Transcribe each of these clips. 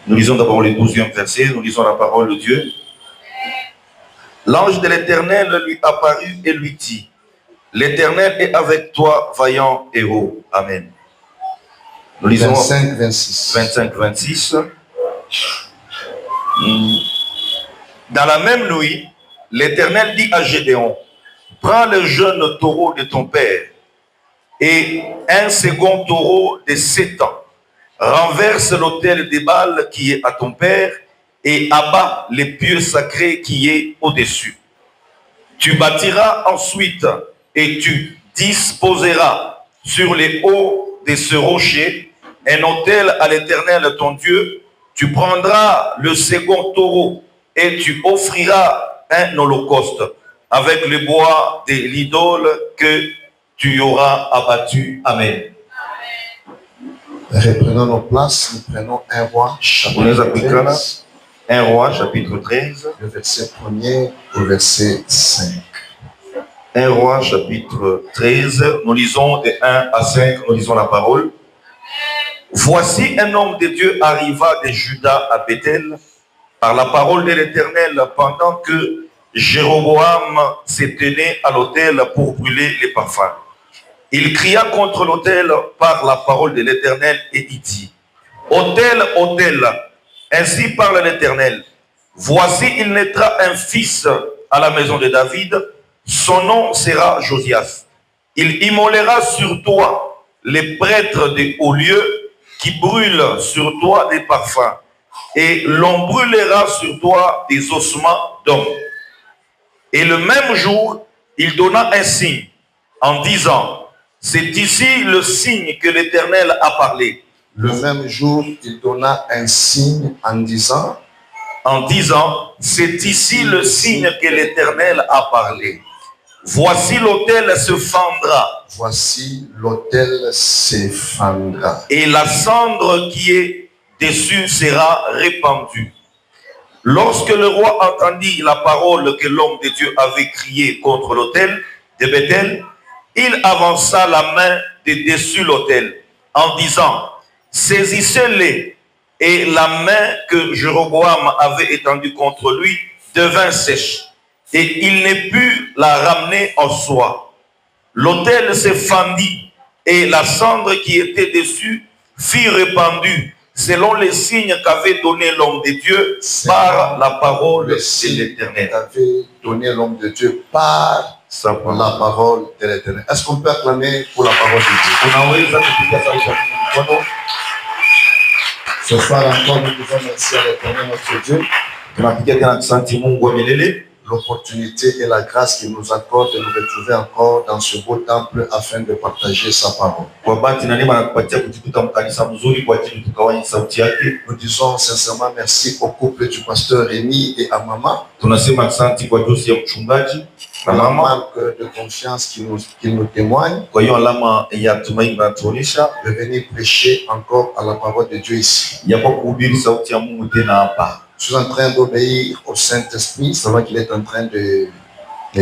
Nous lisons d'abord le 12e verset, nous lisons la parole de Dieu. L'ange de l'Éternel lui apparut et lui dit, l'Éternel est avec toi, vaillant héros. Amen. Nous lisons 25-26. Dans la même nuit, l'Éternel dit à Gédéon, prends le jeune taureau de ton père et un second taureau de 7 ans. Renverse l'autel des Baals qui est à ton père et abat les pieux sacrés qui est au-dessus. Tu bâtiras ensuite et tu disposeras sur les hauts de ce rocher un autel à l'Éternel ton Dieu. Tu prendras le second taureau et tu offriras un holocauste avec le bois de l'idole que tu auras abattu. Amen. Reprenons nos places, nous prenons 1 Roi chapitre 13. 1 Roi chapitre 13. Le verset 1er au verset 5. 1 Roi chapitre 13, nous lisons de 1 à 5, nous lisons la parole. Voici un homme de Dieu arriva de Juda à Bethel par la parole de l'Éternel pendant que Jéroboam se tenait à l'autel pour brûler les parfums. Il cria contre l'autel par la parole de l'Éternel et il dit, autel, autel, ainsi parle l'Éternel. Voici, il naîtra un fils à la maison de David. Son nom sera Josias. Il immolera sur toi les prêtres des hauts lieux qui brûlent sur toi des parfums. Et l'on brûlera sur toi des ossements d'hommes. Et le même jour, il donna un signe en disant, c'est ici le signe que l'Éternel a parlé. Le même jour, il donna un signe en disant, c'est ici le signe que l'Éternel a parlé. Voici l'autel se fendra. Voici l'autel se fendra. Et la cendre qui est dessus sera répandue. Lorsque le roi entendit la parole que l'homme de Dieu avait criée contre l'autel de Bethel, il avança la main de dessus l'autel en disant, saisissez-les. Et la main que Jéroboam avait étendue contre lui devint sèche. Et il ne put la ramener en soi. L'autel se fendit et la cendre qui était dessus fut répandue selon les signes qu'avait donné l'homme de Dieu par la parole de l'Éternel. Qu'avait donné l'homme de Dieu par la parole de l'Éternel. Est-ce qu'on peut acclamer pour la parole de Dieu? Ce soir encore, nous devons remercier l'Éternel notre Dieu. L'opportunité et la grâce qu'il nous accorde de nous retrouver encore dans ce beau temple afin de partager sa parole. Nous disons sincèrement merci au couple du pasteur Rémi et à maman. La marque de confiance qu'il nous témoigne de venir prêcher encore à la parole de Dieu ici. Je suis en train d'obéir au Saint-Esprit, c'est vrai qu'il est en train de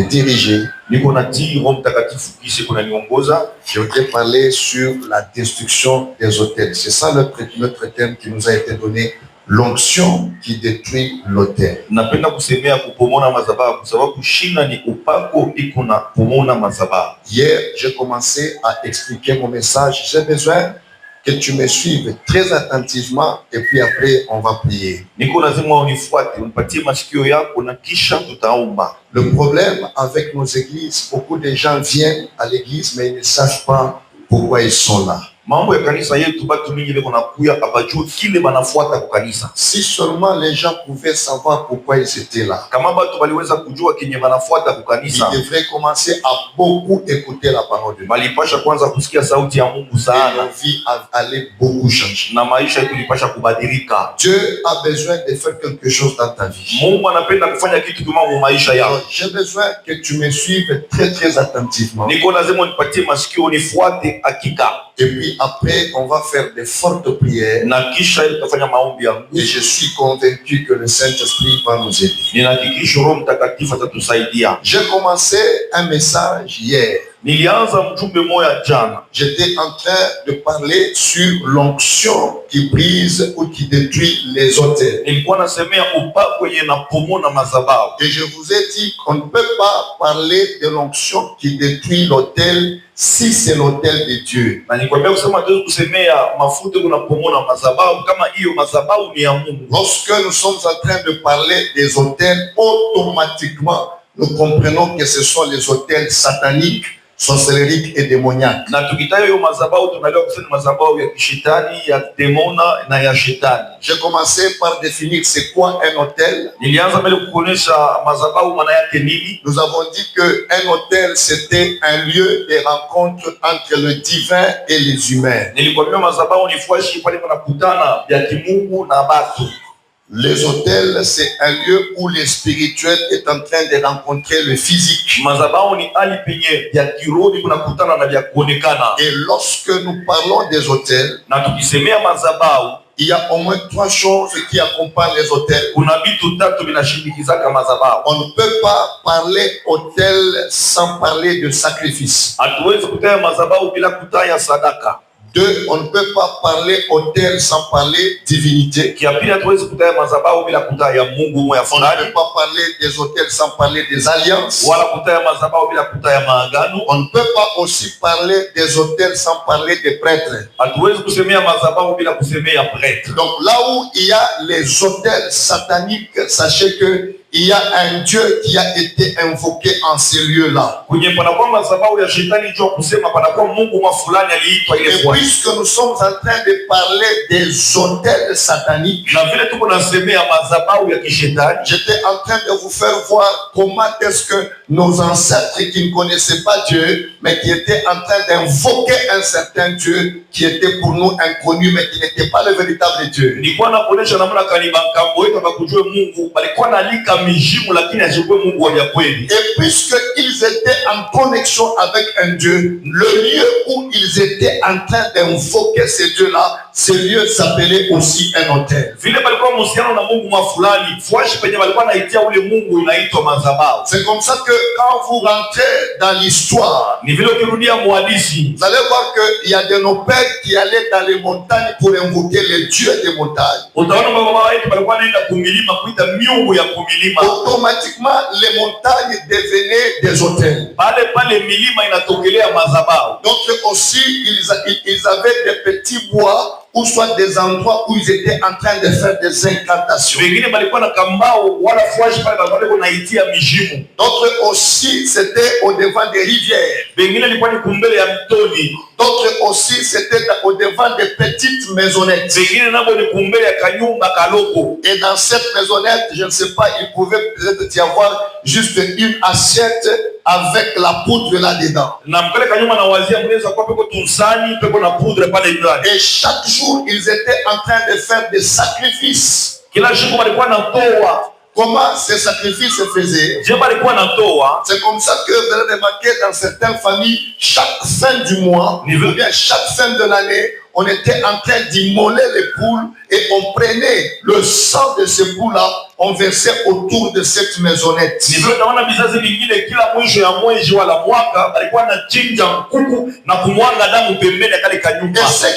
diriger. Je voudrais parler sur la destruction des autels. C'est ça notre thème qui nous a été donné, l'onction qui détruit l'autel. Hier, j'ai commencé à expliquer mon message. J'ai besoin que tu me suives très attentivement et puis après on va prier. Le problème avec nos églises, beaucoup de gens viennent à l'église mais ils ne savent pas pourquoi ils sont là. Si seulement les gens pouvaient savoir pourquoi ils étaient là, ils devraient commencer à beaucoup écouter la parole de Dieu. Et leur vie allait beaucoup changer. Dieu a besoin de faire quelque chose dans ta vie. J'ai besoin que tu me suives très très attentivement. Et puis après, on va faire de fortes prières. Et je suis convaincu que le Saint-Esprit va nous aider. J'ai commencé un message hier. Nilianza mjumbe moya jana. J'étais en train de parler sur l'onction qui brise ou qui détruit les autels. Nilikuwa nasemea upako yenye napomoa madhabahu. Et je vous ai dit qu'on ne peut pas parler de l'onction qui détruit l'autel si c'est l'autel de Dieu. Na nikwambia kusema tuwezi kusemea mafuta kunapomoa madhabahu kama hiyo madhabahu ni ya Mungu. Lorsque nous sommes en train de parler des autels, automatiquement nous comprenons que ce sont les autels sataniques, sorcériques et démoniaques. Na tukitayo hiyo madhabahu tunajua kusema madhabahu ya kishetani, ya demona na ya shetani. J'ai commencé par définir c'est quoi un autel. Nilianza mbele kukuonesha madhabahu maana yake nini. Nous avons dit que un autel c'était un lieu de rencontre entre le divin et les humains. Nilikwambia madhabahu ni fwashi pale panakutana vya kimungu na watu. Les autels, c'est un lieu où le spirituel est en train de rencontrer le physique. Et lorsque nous parlons des autels, il y a au moins 3 choses qui accompagnent les autels. On ne peut pas parler autel sans parler de sacrifice. 2, on ne peut pas parler autel sans parler divinité. On ne peut pas parler des autels sans parler des alliances. On ne peut pas aussi parler des autels sans parler des prêtres. Donc là où il y a les autels sataniques, sachez que il y a un Dieu qui a été invoqué en ces lieux-là. Et puisque nous sommes en train de parler des autels sataniques, j'étais en train de vous faire voir comment est-ce que nos ancêtres qui ne connaissaient pas Dieu, mais qui étaient en train d'invoquer un certain Dieu qui était pour nous inconnu, mais qui n'était pas le véritable Dieu. Et puisqu'ils étaient en connexion avec un Dieu, le lieu où ils étaient en train d'invoquer ce Dieu-là, ce lieu s'appelait aussi un autel. C'est comme ça que quand vous rentrez dans l'histoire, vous allez voir qu'il y a de nos pères qui allaient dans les montagnes pour invoquer les dieux des montagnes. Automatiquement, les montagnes devenaient des autels. Donc aussi, ils avaient des petits bois ou soit des endroits où ils étaient en train de faire des incantations. D'autres aussi, c'était au devant des rivières. D'autres aussi, c'était au devant des petites maisonnettes. Et dans cette maisonnette, je ne sais pas, il pouvait peut-être y avoir juste une assiette avec la poudre là-dedans. Et chaque jour, ils étaient en train de faire des sacrifices. Comment ces sacrifices se faisaient? C'est comme ça que vous allez remarquer dans certaines familles, chaque fin du mois, ou bien chaque fin de l'année, on était en train d'immoler les poules et on prenait le sang de ces poules-là, on versait autour de cette maisonnette. Et ce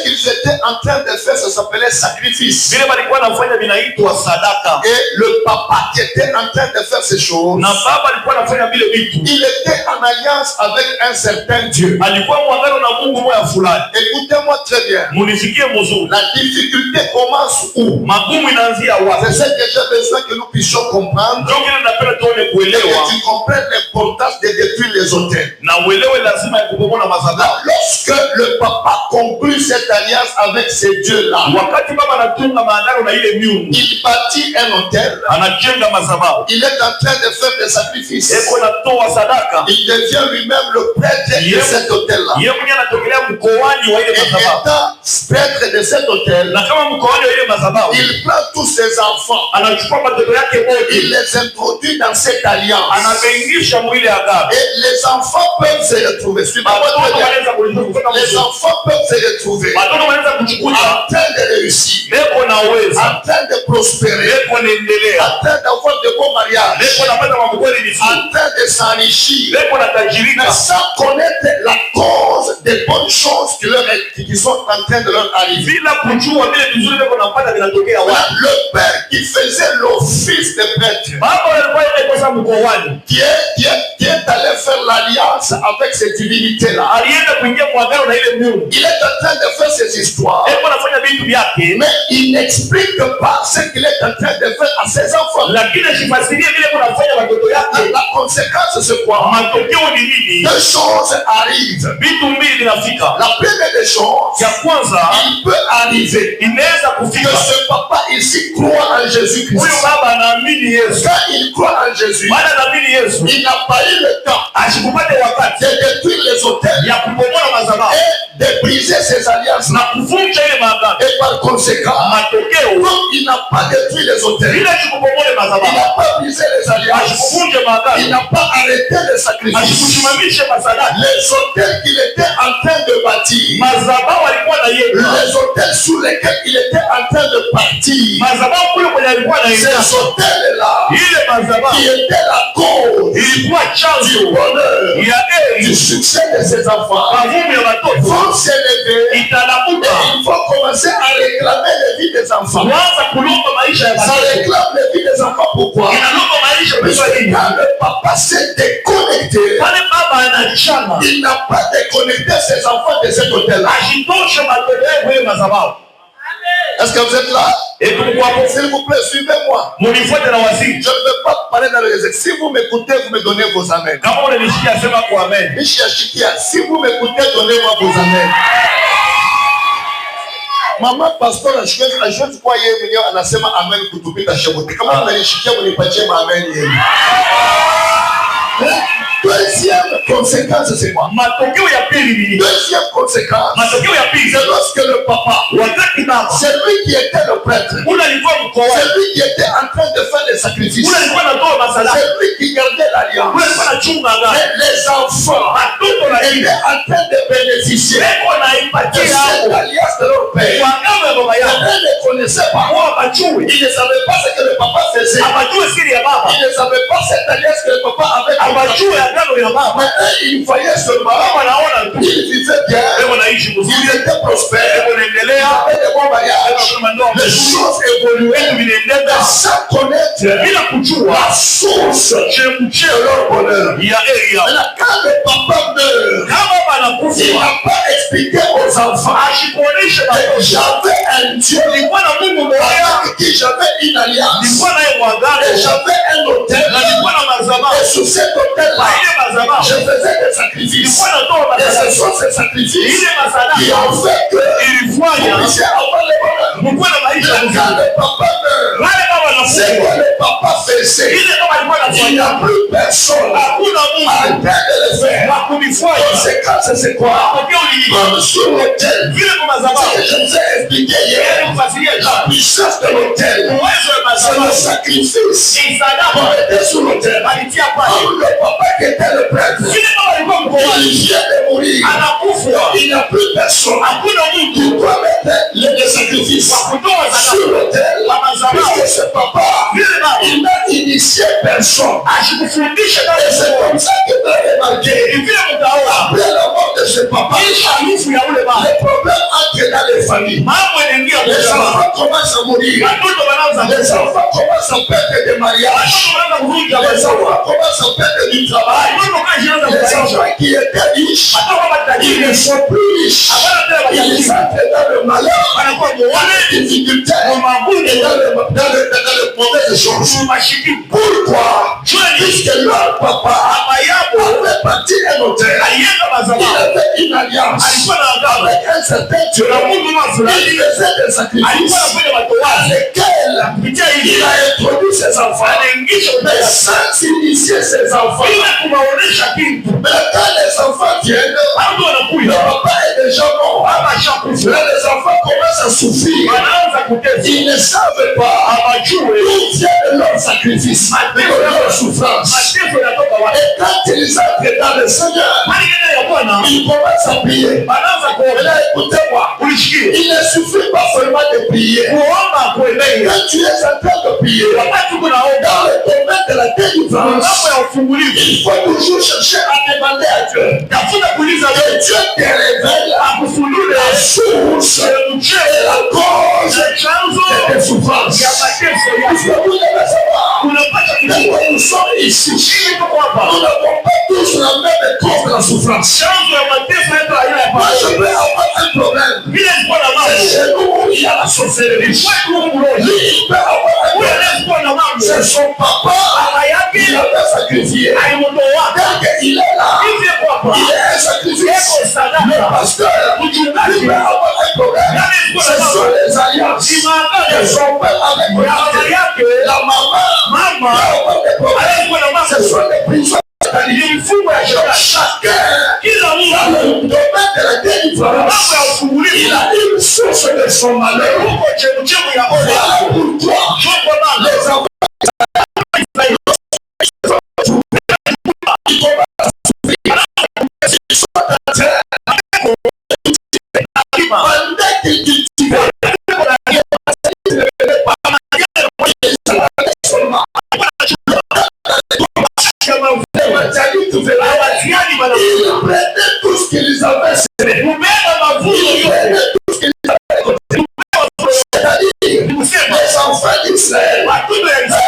qu'ils étaient en train de faire, ça s'appelait sacrifice. Et le papa qui était en train de faire ces choses, il était en alliance avec un certain Dieu. Écoutez-moi très bien. La difficulté commence où? C'est ce que j'ai besoin que nous puissions comprendre. Et que tu comprennes l'importance de détruire les autels. Lorsque le papa conclut cette alliance avec ces dieux-là, il bâtit un autel. Il est en train de faire des sacrifices. Il devient lui-même le prêtre de cet autel-là. Et étant prêtre de cet autel, il prend tous ses enfants, il les introduit dans cette alliance. Et les enfants peuvent se retrouver. Les enfants peuvent se retrouver en train de réussir, en en train de prospérer, en train d'avoir de bons mariages, en train de s'enrichir, mais sans connaître la cause des bonnes choses qui sont en train de leur arriver. Le père qui faisait l'office de prêtre, qui est allé faire l'alliance avec ces divinités-là, il est en train de faire ces histoires, mais il n'explique pas ce qu'il est en train de faire à ses enfants. La conséquence, c'est quoi? Deux choses arrivent. La première des choses, il peut arriver que ce papa ici croit en Jésus-Christ. Quand il croit en Jésus, il n'a pas eu le temps de détruire les hôtels et de briser ses alliances. Et par conséquent, comme il n'a pas détruit les hôtels, il n'a pas brisé les alliances, il n'a pas arrêté les sacrifices, les hôtels qu'il était en train de bâtir, les hôtels sous lesquels il était en train de partir, ces hôtels-là qui étaient la cause du bonheur, du succès de ses enfants, vont s'élever et il faut commencer à réclamer les vies des enfants. Ça réclame les vies des enfants. Pourquoi? Parce que quand le papa s'est déconnecté, il n'a pas déconnecté ses enfants de cet hôtel-là. Est-ce que vous êtes là? S'il vous plaît, suivez-moi. Je ne veux pas parler dans les exercices. Si vous m'écoutez, vous me donnez vos amens. Si vous m'écoutez, donnez-moi vos amens. Maman pastor ashwezi kuwa yeye mwenyewe anasema amen kutupita shebote. Kama mnanishikia mnipatie amen yenu. Deuxième conséquence, c'est quoi? Deuxième conséquence, c'est lorsque le papa, c'est lui qui était le prêtre, c'est lui qui était en train de faire les sacrifices, c'est lui qui gardait l'alliance. Mais les enfants étaient en train de bénéficier de cette alliance de leur père. Ils ne connaissaient pas. Ils ne savaient pas ce que le papa faisait. Ils ne savaient pas cette alliance que le papa avait. Mais il voyait seulement, il vivait bien, il était prospère, il avait des bons mariages, les choses évoluaient, mais sans connaître la source de leur bonheur. Maintenant, quand le papa meurt, il n'a pas expliqué aux enfants que j'avais un Dieu avec qui j'avais une alliance, et j'avais un hôtel, et sous cet hôtel-là, je faisais des sacrifices. Et ce sont ces sacrifices qui ont fait que vous puissiez avoir le bonheur. Quand le papa meurt, c'est quoi le papa faisait? Il n'y a plus personne à train de le faire. Conséquence, c'est quoi? Comme sur l'hôtel, je vous ai expliqué hier, la puissance de l'hôtel, c'est le sacrifice pour être sur l'hôtel. Le papa qui était le prêtre, il vient de mourir, il n'y a plus personne qui doit mettre les sacrifices sur l'autel, puisque ce papa, il n'a initié personne. Et c'est comme ça que tu as remarqué, après la mort de ce papa, les problèmes entrent dans les familles. Les enfants commencent à mourir, les enfants commencent à perdre des mariages, les enfants commencent à perdre du travail. Les enfants qui étaient riches, ils ne sont plus riches. Ils entrent dans le malheur, dans les difficultés, et dans les mauvaises choses. Pourquoi? Puisque leur papa avait bâti un hôtel, il avait une alliance avec un certain Dieu. Il faisait des sacrifices avec lesquels il a introduit ses enfants, mais sans initier ses enfants. Mais quand les enfants viennent, le papa est déjà mort. Là, les enfants commencent à souffrir. Ils ne savent pas d'où vient leur sacrifice, de leur souffrance. Et quand ils entrent dans le Seigneur, ils commencent à prier. Et là, écoutez-moi, il ne suffit pas seulement de prier. Quand tu es en train de prier, dans le domaine de la délivrance, il faut toujours chercher à demander à Dieu. Et Dieu te révèle la source et la cause de tes souffrances. Parce que vous devez savoir, quand nous sommes ici, nous n'avons pas tous la même cause de la souffrance. Moi, je peux avoir un problème. C'est chez nous, il y a la sorcellerie. Lui, il peut avoir un problème. C'est son papa qui avait sacrifié. Donc, il est là. Il est un sacrifice. Le pasteur, il peut avoir un problème. Ce sont les alliances que son père avait connectées. La maman peut avoir des problèmes. Ce sont les prisons. Chacun dans le domaine de la délivrance, il a une source de son malheur. Voilà pourquoi les enfants ils prenaient tout ce qu'ils avaient. Les enfants d'Israël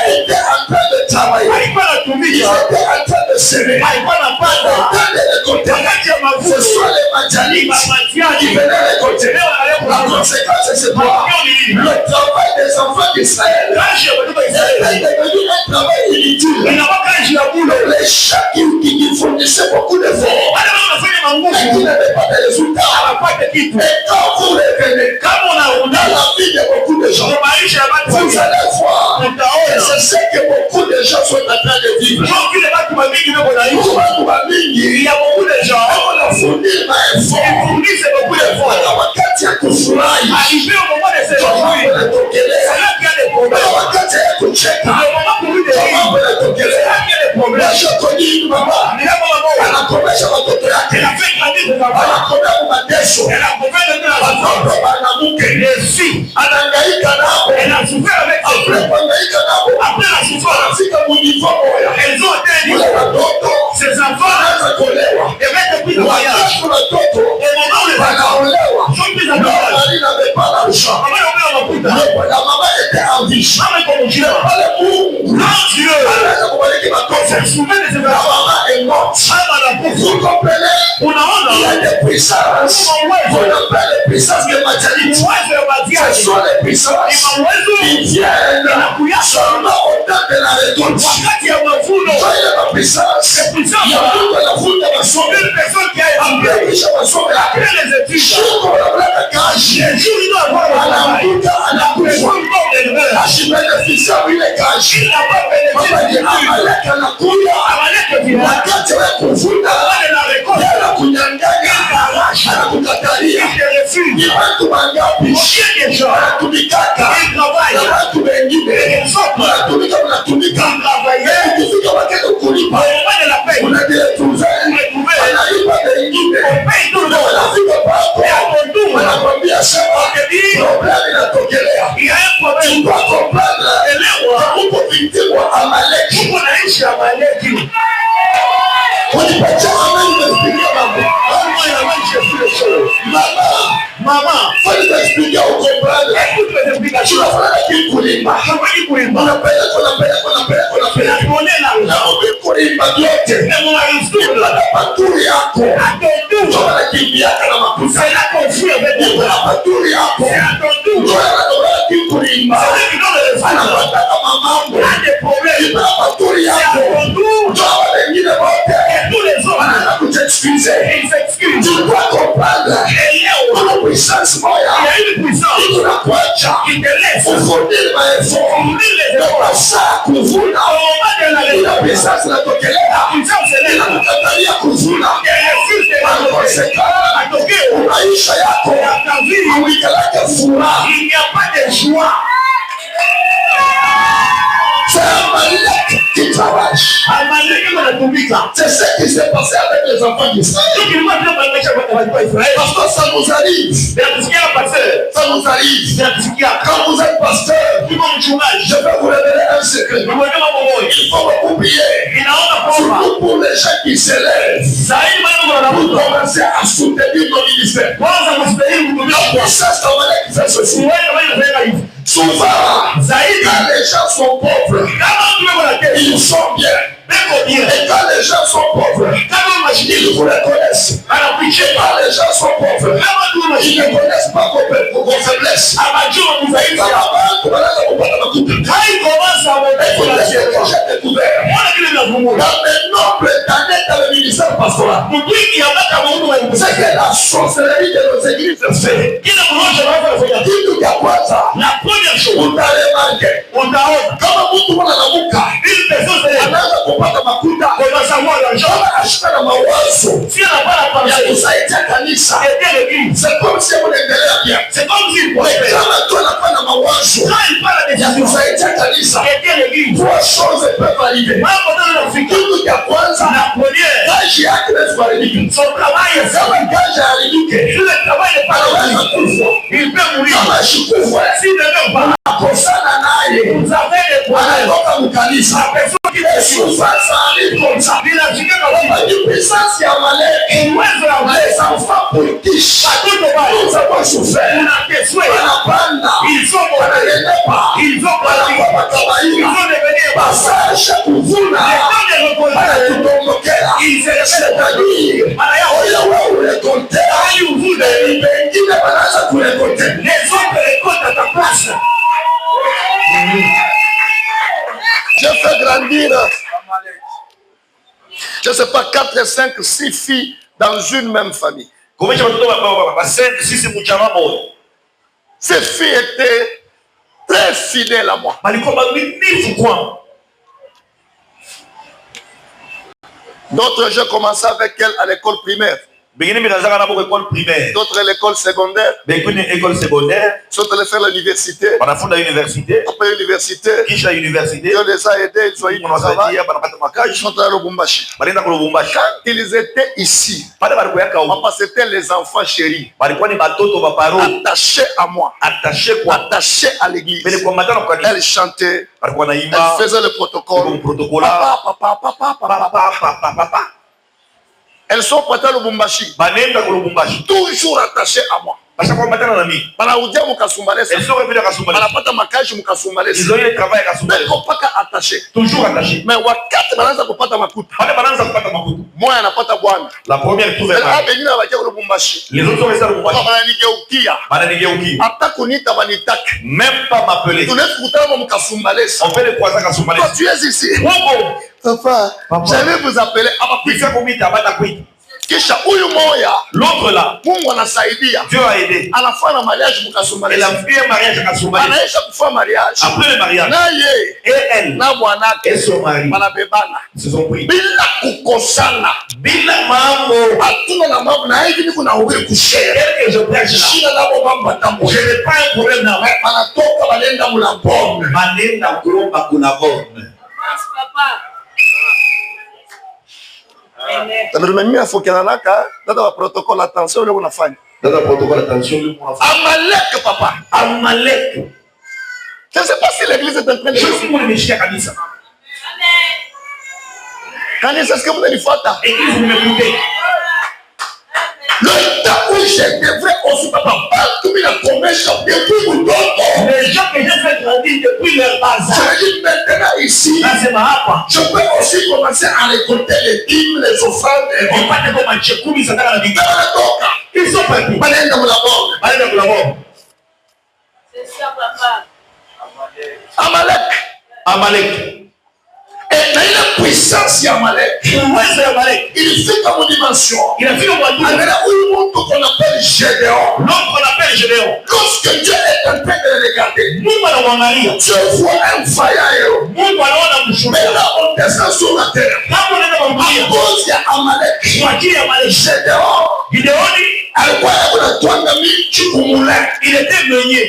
étaient en train de travailler. Ils étaient en train de s'aimer. Ce sont les Madianites qui venaient récolter. La conséquence, c'est quoi? Le travail des enfants d'Israël est devenu un travail inutile. Les chats qui fournissaient beaucoup d'efforts et qui n'avaient pas de résultats. Et quand vous revenez dans la vie de beaucoup de gens, vous allez voir, et c'est ce que beaucoup de gens sont en train de vivre. Il y a beaucoup de gens qui ont fourni beaucoup d'efforts. Wakati ya kufurahi, kama wanatokelea, wakati ya kucheka, kama wanatokelea. Washokoni mama anakomesha watoto yake, anakomea mateso, watoto wanamuke, anahangaika nao, après kuhangaika nao, anafika munivo moya, wale watoto wanaanza kuolewa, wakati watoto wanaolewa, mari n'avait pas l'argent, la maman était en vie, pale Mungu anaweza kubariki watoto, la maman est morte. Vous comprenez? Il y a des puissances qu'on appelle les puissances de Madianites. Ce sont les puissances qui viennent seulement au temps de la récolte. Soyez la puissance. Il y a beaucoup de la foule de ma somme. Après, je me sauve là. Je comprends la cage. Anamuka, anakufa. Ashibeneficia ile cage. Mama ni Amalek anakuya. Wakati wa kuvuna, yala kunyang'anya, anakukatalia. Ni watu wangapi wanatumikaka na watu wengine wanatumika. Ukifika wakati kulipa, unajitunza, wanalipa wengine, wanafika pako, wanakwambia sema problemu inatokelea. Chukua comprendre, uko victime wa Amaleki. Wanipatia amani nimesikia mambo. Mama, wani nimesikia uko brother. Tunafanya kikulima. Unapenda. Na ukikulima yote. Unapata paturi yako. Unapata kimbiaka na makusa. Unapata paturi yako. Unapata kikulima. Anapata kama mambo. Unapata paturi yako. Unapata wengine wote. Wanaanza kujiexcuse. Tu dois comprendre. Kuna puissance moya. Tunakuacha. Ufundile maefo. Nopasa kuvuna. Kuna puissance inatokelea. Inakukatalia kuvuna. maisha yako hauikalake furaha. Il n'y a pas de joie. C'est Amalek qui travaille. C'est ce qui s'est passé avec les enfants d'Israël. Parce que ça nous arrive. Ça nous arrive. Quand vous êtes pasteur, je vais vous révéler un secret. Il faut oublier. Surtout pour les gens qui s'élèvent. Vous commencez à soutenir nos ministères. La puissance d'Amalek fait ceci. Souvent, quand les gens sont pauvres, ils sont bien. Et quand les gens sont pauvres, ils vous reconnaissent. Quand les gens sont pauvres, ils ne connaissent pas vos faiblesses. J'ai découvert dans mes nombres d'années dans le ministère pastoral, c'est que la sorcellerie de nos églises fait. La première chose, on t'a remarqué. Kama mtu analamuka, anaanza kupata makuta, anashika na mawazo ya kusaidia kanisa. C'est comme si on endelea bien. C'est comme si kama tu anakuwa na mawazo ya kusaidia kanisa, trois choses peuvent arriver. Kitu cha kwanza, kazi yake inaweza kuharibika. Kama kazi haribike, anaweza kufa. Kama shikufa, akosana naye, anatoka mkanisa. Puissance ya Amalek, les enfants politiques, nous avons souffert. Wanapanda, wananenepa, wanakuwa makawaida, basasha kuvuna, wanatutombokea. C'est-à-dire, oya wewe urekontea, wengine wanaanza kurekontea. Les autres récoltent à ta place. Je fais grandir, je ne sais pas, 4, 5, 6 filles dans une même famille. Ces filles étaient très fidèles à moi. D'autres, j'ai commencé avec elles à l'école primaire. D'autres à l'école secondaire. D'autres à faire l'université. Après l'université, on les a aidés, ils ont eu du travail. Ils sont à Lubumbashi. Quand ils étaient ici, c'était les enfants chéris, attachés à moi, attachés à l'église. Elles chantaient, elles faisaient le protocole. Papa. Elles sont prêtes à Lubumbashi, toujours attachées à moi. Elles sont revenues à Kasumbalesa. Ils ont eu le travail à Kasumbalesa. Toujours attachés. Mais moi, je n'ai pas de boîte. La première tour est là. Les autres sont restés à Lubumbashi. Même pas m'appeler. On fait les croisades à Kasumbalesa. Tu es ici. Papa, j'allais vous appeler. Kisha huyu moya, l'autre là, Mungu anasaidia. Dieu a aidé. Anafanya mariage mukasumbalesa. Elle a fait mariage mukasumbalesa. Anaisha kufanya mariage. Après le mariage. Naye et elle na bwanake et son mari banabebana. Ils sont pris. Bila kukosana. Bila mambo. Hatuna na mambo na hivi niko na uwe kushare. Et je prêche là. Shina na mambo tambo. Je n'ai pas un problème na wewe. Anatoka balenda mulabone. Balenda kulomba kuna borne. Papa. Mimi afokianaka dada wa protocole attention leo unafanya. Dada protocole attention leo unafanya. Amalek papa. Amalek. Je ne sais pas si l'église est en train de. Je suis mon meshia kanisa. Amen. Kanisa est-ce que vous allez faire ta église vous m'écoutez? Le temps où je devrais aussi papa tout mis la promesse depuis mon dos. Les gens que j'ai fait grandir depuis leur bas âge. Je dis maintenant ici. Là c'est ma hapa. Je peux aussi commencer à récolter les dîmes, les offrandes. Et pas de comme Tchekoumi ça dans la vie. Ils sont pas plus. Balène dans la bombe. Balène dans la bombe. C'est ça papa. Amalek. Amalek. Et là puissance Yamalek, il fait comme une dimension. Il a fait comme une dimension qu'on appelle Gédéon. L'homme qu'on appelle Gédéon. Lorsque Dieu est en train de le regarder, Dieu voit un faillant. Mais là, on descend sur la terre. À cause de Amalek, Gédéon, il était meunier.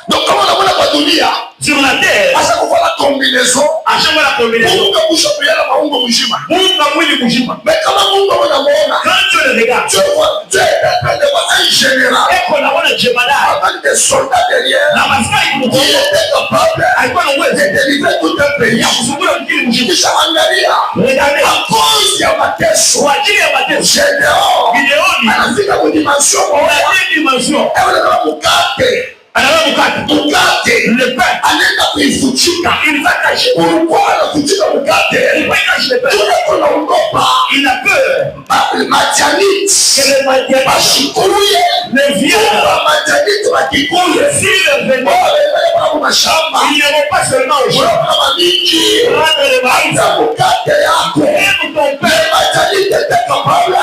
Donc, comment on a pas donné sur la terre, à chaque fois la combinaison, mais comment quand Dieu le regarde, Dieu est en train de voir un général avec des soldats derrière qui étaient capables de délivrer tout un pays. Regardez, à cause de Yamateso, Gédéon, à la vie de la dimension, Mukate le pain anaenda kuifutika, il va cacher. Pourquoi anafutika mukate? Il va cacher le pain. Tunaogopa, il a peur. Madianite, bashikuye, les vieux Madianite bakikuye, si le venin, il ne va pas seulement au champ, prendre le maïs, mukate yako, même ton père, Madianite était capable,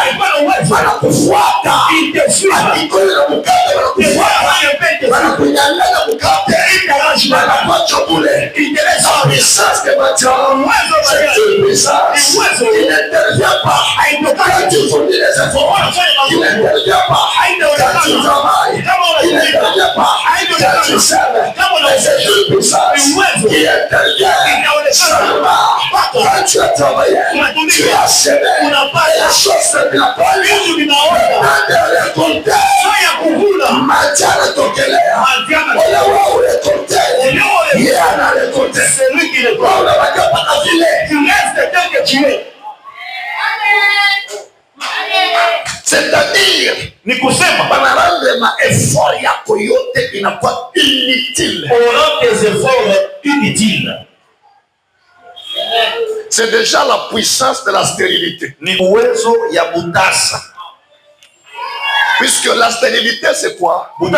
anakufuata, il te suit, akikuye na mukate, anakufuata, kunyang'anya mkate anakuacha bure. Il puissance de Matthieu, c'est une puissance. Il n'intervient pas quand tu fournis les efforts. Il n'intervient pas quand tu travailles. Il n'intervient pas quand tu sèmes. C'est une puissance qui intervient seulement quand tu as travaillé. Tu as semé. La chose se vient pas. Derrière ton terre, Matiana Tokelea. C'est lui qui le prend. Tu restes tel que tu es. C'est-à-dire, ni kusema banarandema effort yako yote inakuwa inutile. On rend tes efforts inutiles. C'est déjà la puissance de la stérilité. Ni uwezo ya budasa. Puisque la stérilité, c'est quoi? C'est une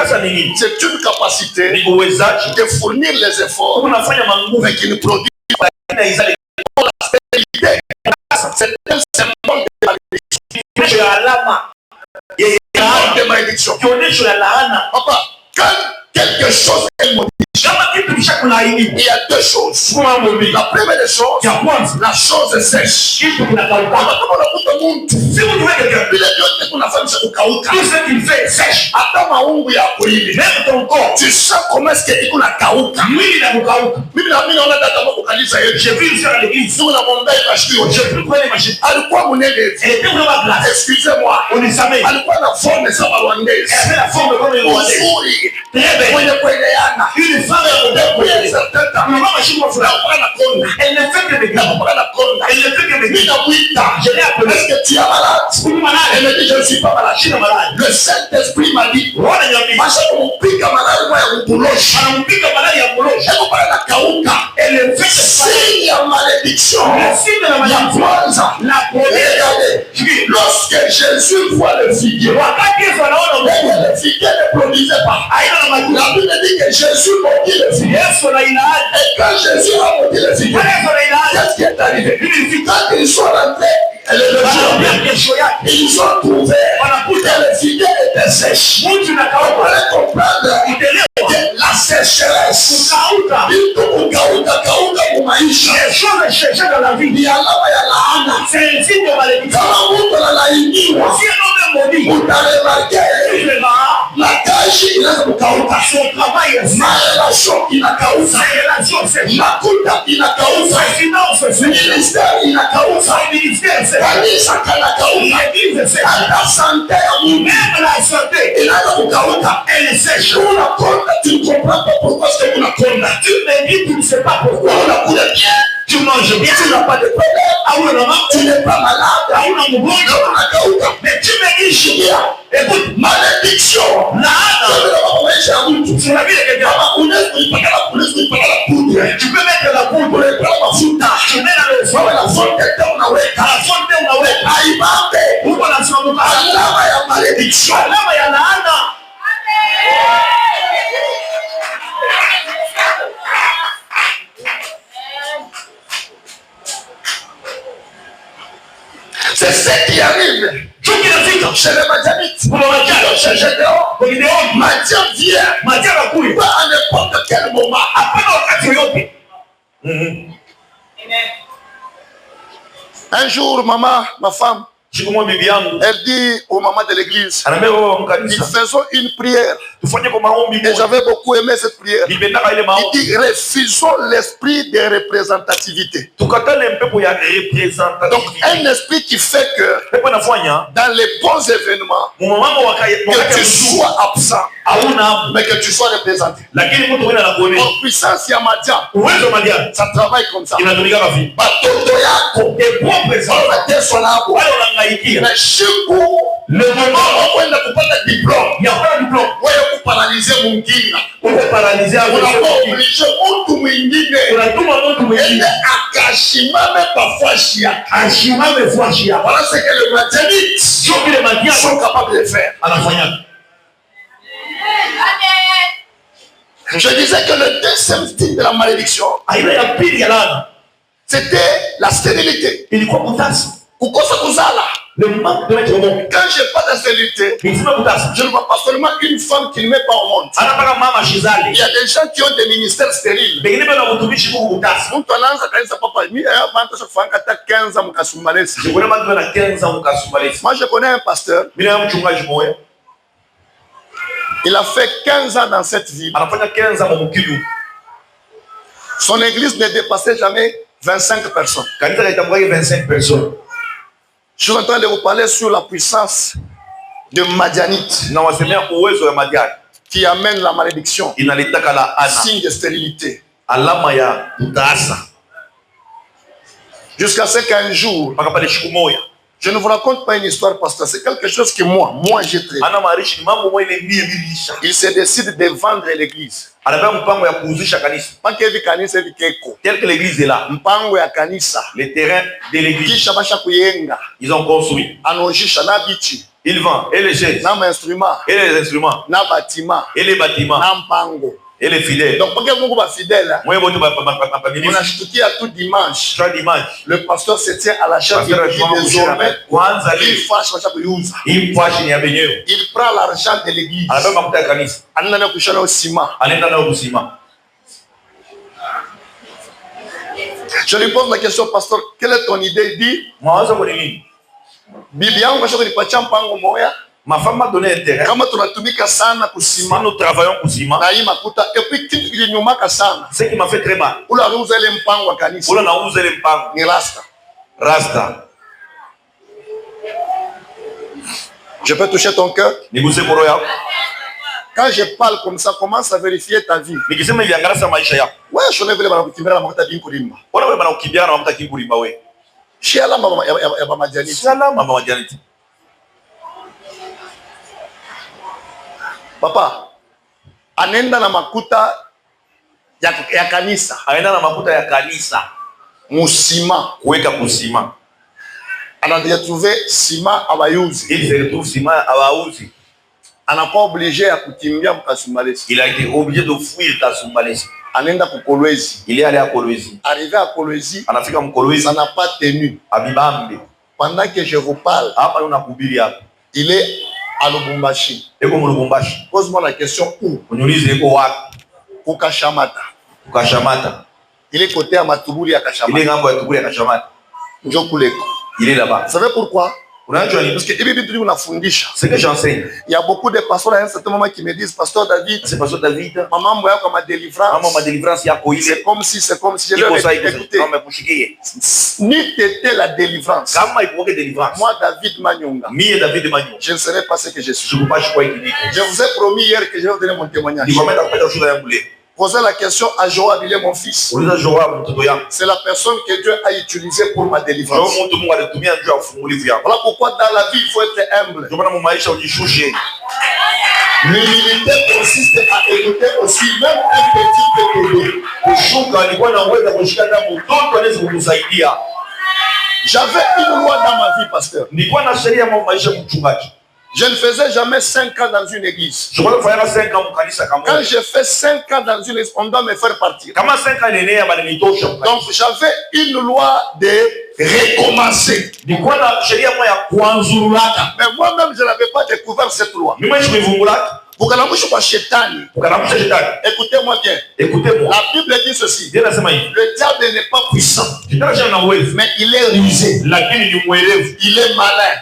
capacité de fournir les efforts, mais qui ne produit pas. La stérilité, c'est un symbole de malédiction. Papa, quand quelque chose est maudit, il y a deux choses. La première des choses, la chose est sèche. Si vous trouvez quelqu'un, tout ce qu'il fait est sèche. Même ton corps, tu sens comment est-ce qu'il a kauka. J'ai vu une soeur à l'église. J'ai pu prendre les machines. Excusez-moi. On est samé. Elle avait la forme comme une rwandaise. Très belle. Une femme elle ne fait que des gars. Elle ne fait que des gars. Je l'ai appelé. Est-ce que tu es malade? Elle me dit je ne suis pas malade. Je suis malade. Le Saint-Esprit m'a dit elle ne fait que signe la malédiction. La première. Lorsque Jésus voit le figuier, le figuier ne produisait pas. La Bible dit que Jésus maudit le figuier. Et quand Jésus a maudit le figuier, qu'est-ce qui est arrivé? Quand ils sont rentrés, ils ont trouvé que le figuier était sèche. On pourrait comprendre la sécheresse. C'est un signe de malédiction. La tâche inaweza kukauka, son travail, ma relation inakauka, makuta inakauka, ministère inakauka, kanisa kanakauka, hata sante ya Mungu, même la santé inaweza kukauka, elle sèche. Unakonda, tu ne comprends pas pourquoi est-ce que unakonda. Tu me dis, tu ne sais pas pourquoi. Unakula bien, tu manges bien, tu n'as pas de problème, tu n'es pas malade, mais tu me dis, je viens. Écoute, malédiction. Sur la vie de quelqu'un. Tu peux mettre la poudre. Tu mets dans le fond. À la fonte alama ya malédiction. Alama ya laana. Mais ce qui arrive chez les Madianites, chez Gédéon, Madian vient pas à n'importe quel moment. Un jour, maman, ma femme, elle dit aux mamans de l'église, ils faisons une prière. Et j'avais beaucoup aimé cette prière. Il dit, refusons l'esprit de représentativité. Donc un esprit qui fait que dans les bons événements, que tu sois absent, mais que tu sois représenté. En puissance, il y a Madian. Ça travaille comme ça. Mais chez vous, le moment où on a pas de diplôme, il n'y a pas de diplôme. On peut paralyser mon guide. On peut paralyser un peu. On a obligé tout le monde. On a tout le monde. Et Akashima, mais parfois chia. Akashima, mais fois chia. Voilà ce que les Madianites sont capables de faire. À la fin. Je disais que le deuxième style de la malédiction, c'était la stérilité. Il dit quoi pour ça? Le manque de mettre au monde. Quand je n'ai pas de stérilité, je ne vois pas seulement une femme qui ne met pas au monde. Il y a des gens qui ont des ministères stériles. Moi, je connais un pasteur. Il a fait 15 ans dans cette ville. Son église ne dépassait jamais 25 personnes. Je suis en train de vous parler sur la puissance de Madianite qui amène la malédiction, signe de stérilité. Jusqu'à ce qu'un jour, je ne vous raconte pas une histoire, pasteur, c'est quelque chose que moi j'ai traité. Il se décide de vendre l'église. Tel que l'église est là, les terrains de l'église, ils ont construit. Ils vendent et les chaises, et les instruments, et les bâtiments, et les fidèles. Donc, pour que vous soyez fidèles, on a chuté à tout dimanche. Le pasteur se tient à la chaise désormais. Il prend l'argent de l'église. Je lui pose la question, pasteur, quelle est ton idée? Il dit, Bibian, ma femme m'a donné un terrain. Si nous travaillons pour ciment, ce qui m'a fait très mal. Rasta. Je peux toucher ton cœur? Quand je parle comme ça, commence à vérifier ta vie. Ouais, je ne veux pas. Papa, anenda na makuta ya kanisa. Aenda na makuta ya kanisa. Musima. Kuweka kusima. Anadia trouver sima abayuzi. Il se retrouve sima abayuzi. Anakuwa obligé ya kukimbia mkasumbalesi. Il a été obligé de fuir Kasumbalesi. Anenda ku Kolwezi. Il est allé à Kolwezi. Arrivé à Kolwezi. Anafika Kolwezi. Ça n'a pas tenu. Abibambe. Pendant que je vous parle. Hapa unakubiri hapa. Il est à Lubumbashi. Pose-moi la question où? Kukashamata. Il est côté à Matuburi à Kashamata. Il est là-bas. Vous savez pourquoi? Parce que c'est que j'enseigne. Il y a beaucoup de pasteurs à un certain moment qui me disent, Pasteur David, c'est Pasteur David. Maman ma délivrance. C'est comme si je leur ai écouté. Ni t'étais la délivrance. Moi David Manyonga. Je ne serai pas ce que je suis. Je vous ai promis hier que je vais vous donner mon témoignage. Posez la question à Joab, il est mon fils. C'est la personne que Dieu a utilisée pour ma délivrance. Voilà pourquoi dans la vie, il faut être humble. L'humilité consiste à écouter aussi même un petit bébé. J'avais une loi dans ma vie, pasteur. Je ne faisais jamais 5 ans dans une église. Quand j'ai fait 5 ans dans une église, on doit me faire partir. Donc j'avais une loi de recommencer. Mais moi-même, je n'avais pas découvert cette loi. Écoutez-moi bien. Écoutez-moi. La Bible dit ceci. Le diable n'est pas puissant, mais il est rusé. Il est malin.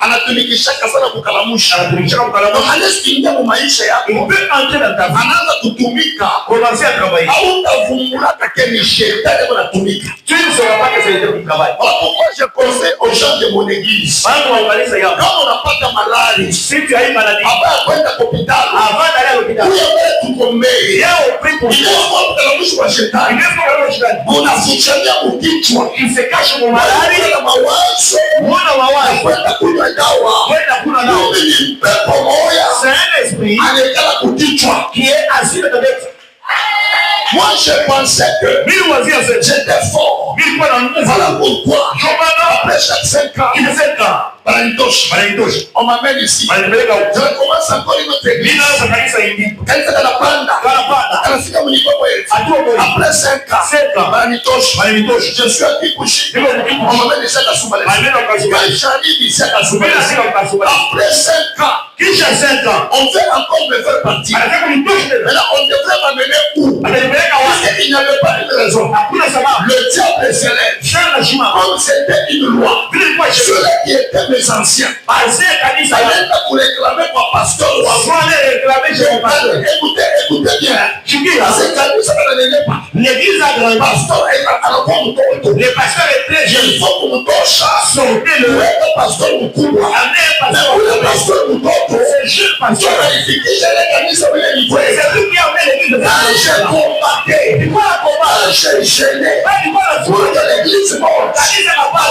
Anatumikishaka sana kukalamusha. Anaingia mu maisha yako. Anaanza kutumika. Hautavumulaka ni shetani anatumika. Pourquoi je conseille aux gens de mon église? Quand on napata malari, hapa kwenda hospitali. Tukomee. Kwa shetani. Unafuchania mkichwa. Ifekasho mu malari na mawazo. Mbona mawazo? Kwenda kunywa dawa. Kwenda kuna dawa. Ni pepo moya. C'est un esprit. Anekala kukichwa. Qui est assis dans tête. Moi je pensais que j'étais fort. Voilà pourquoi après chaque 5 ans, on m'amène ici. Je recommence encore une autre église. Après 5 ans, je suis à Kikuchi. On m'amène ici à Kasumbalé. J'arrive ici à Kasumbalé. Après 5 ans, on veut encore me faire partir. Maintenant, on devrait m'amener où? Parce qu'il n'y avait pas de raison. Le diable se lève. Comme c'était une loi, ceux qui étaient mes anciens, ils allaient pour réclamer mon pasteur. Écoutez bien. Parce que ça ne l'est pas. L'église a grandi. Le pasteur est très jeune. Il faut qu'on nous touche. Sortez-le. Le pasteur nous couvre. Le pasteur nous touche. C'est juste pasteur. C'est lui qui a amené l'église. J'ai combattu. J'ai gêné. Pour que l'église monte.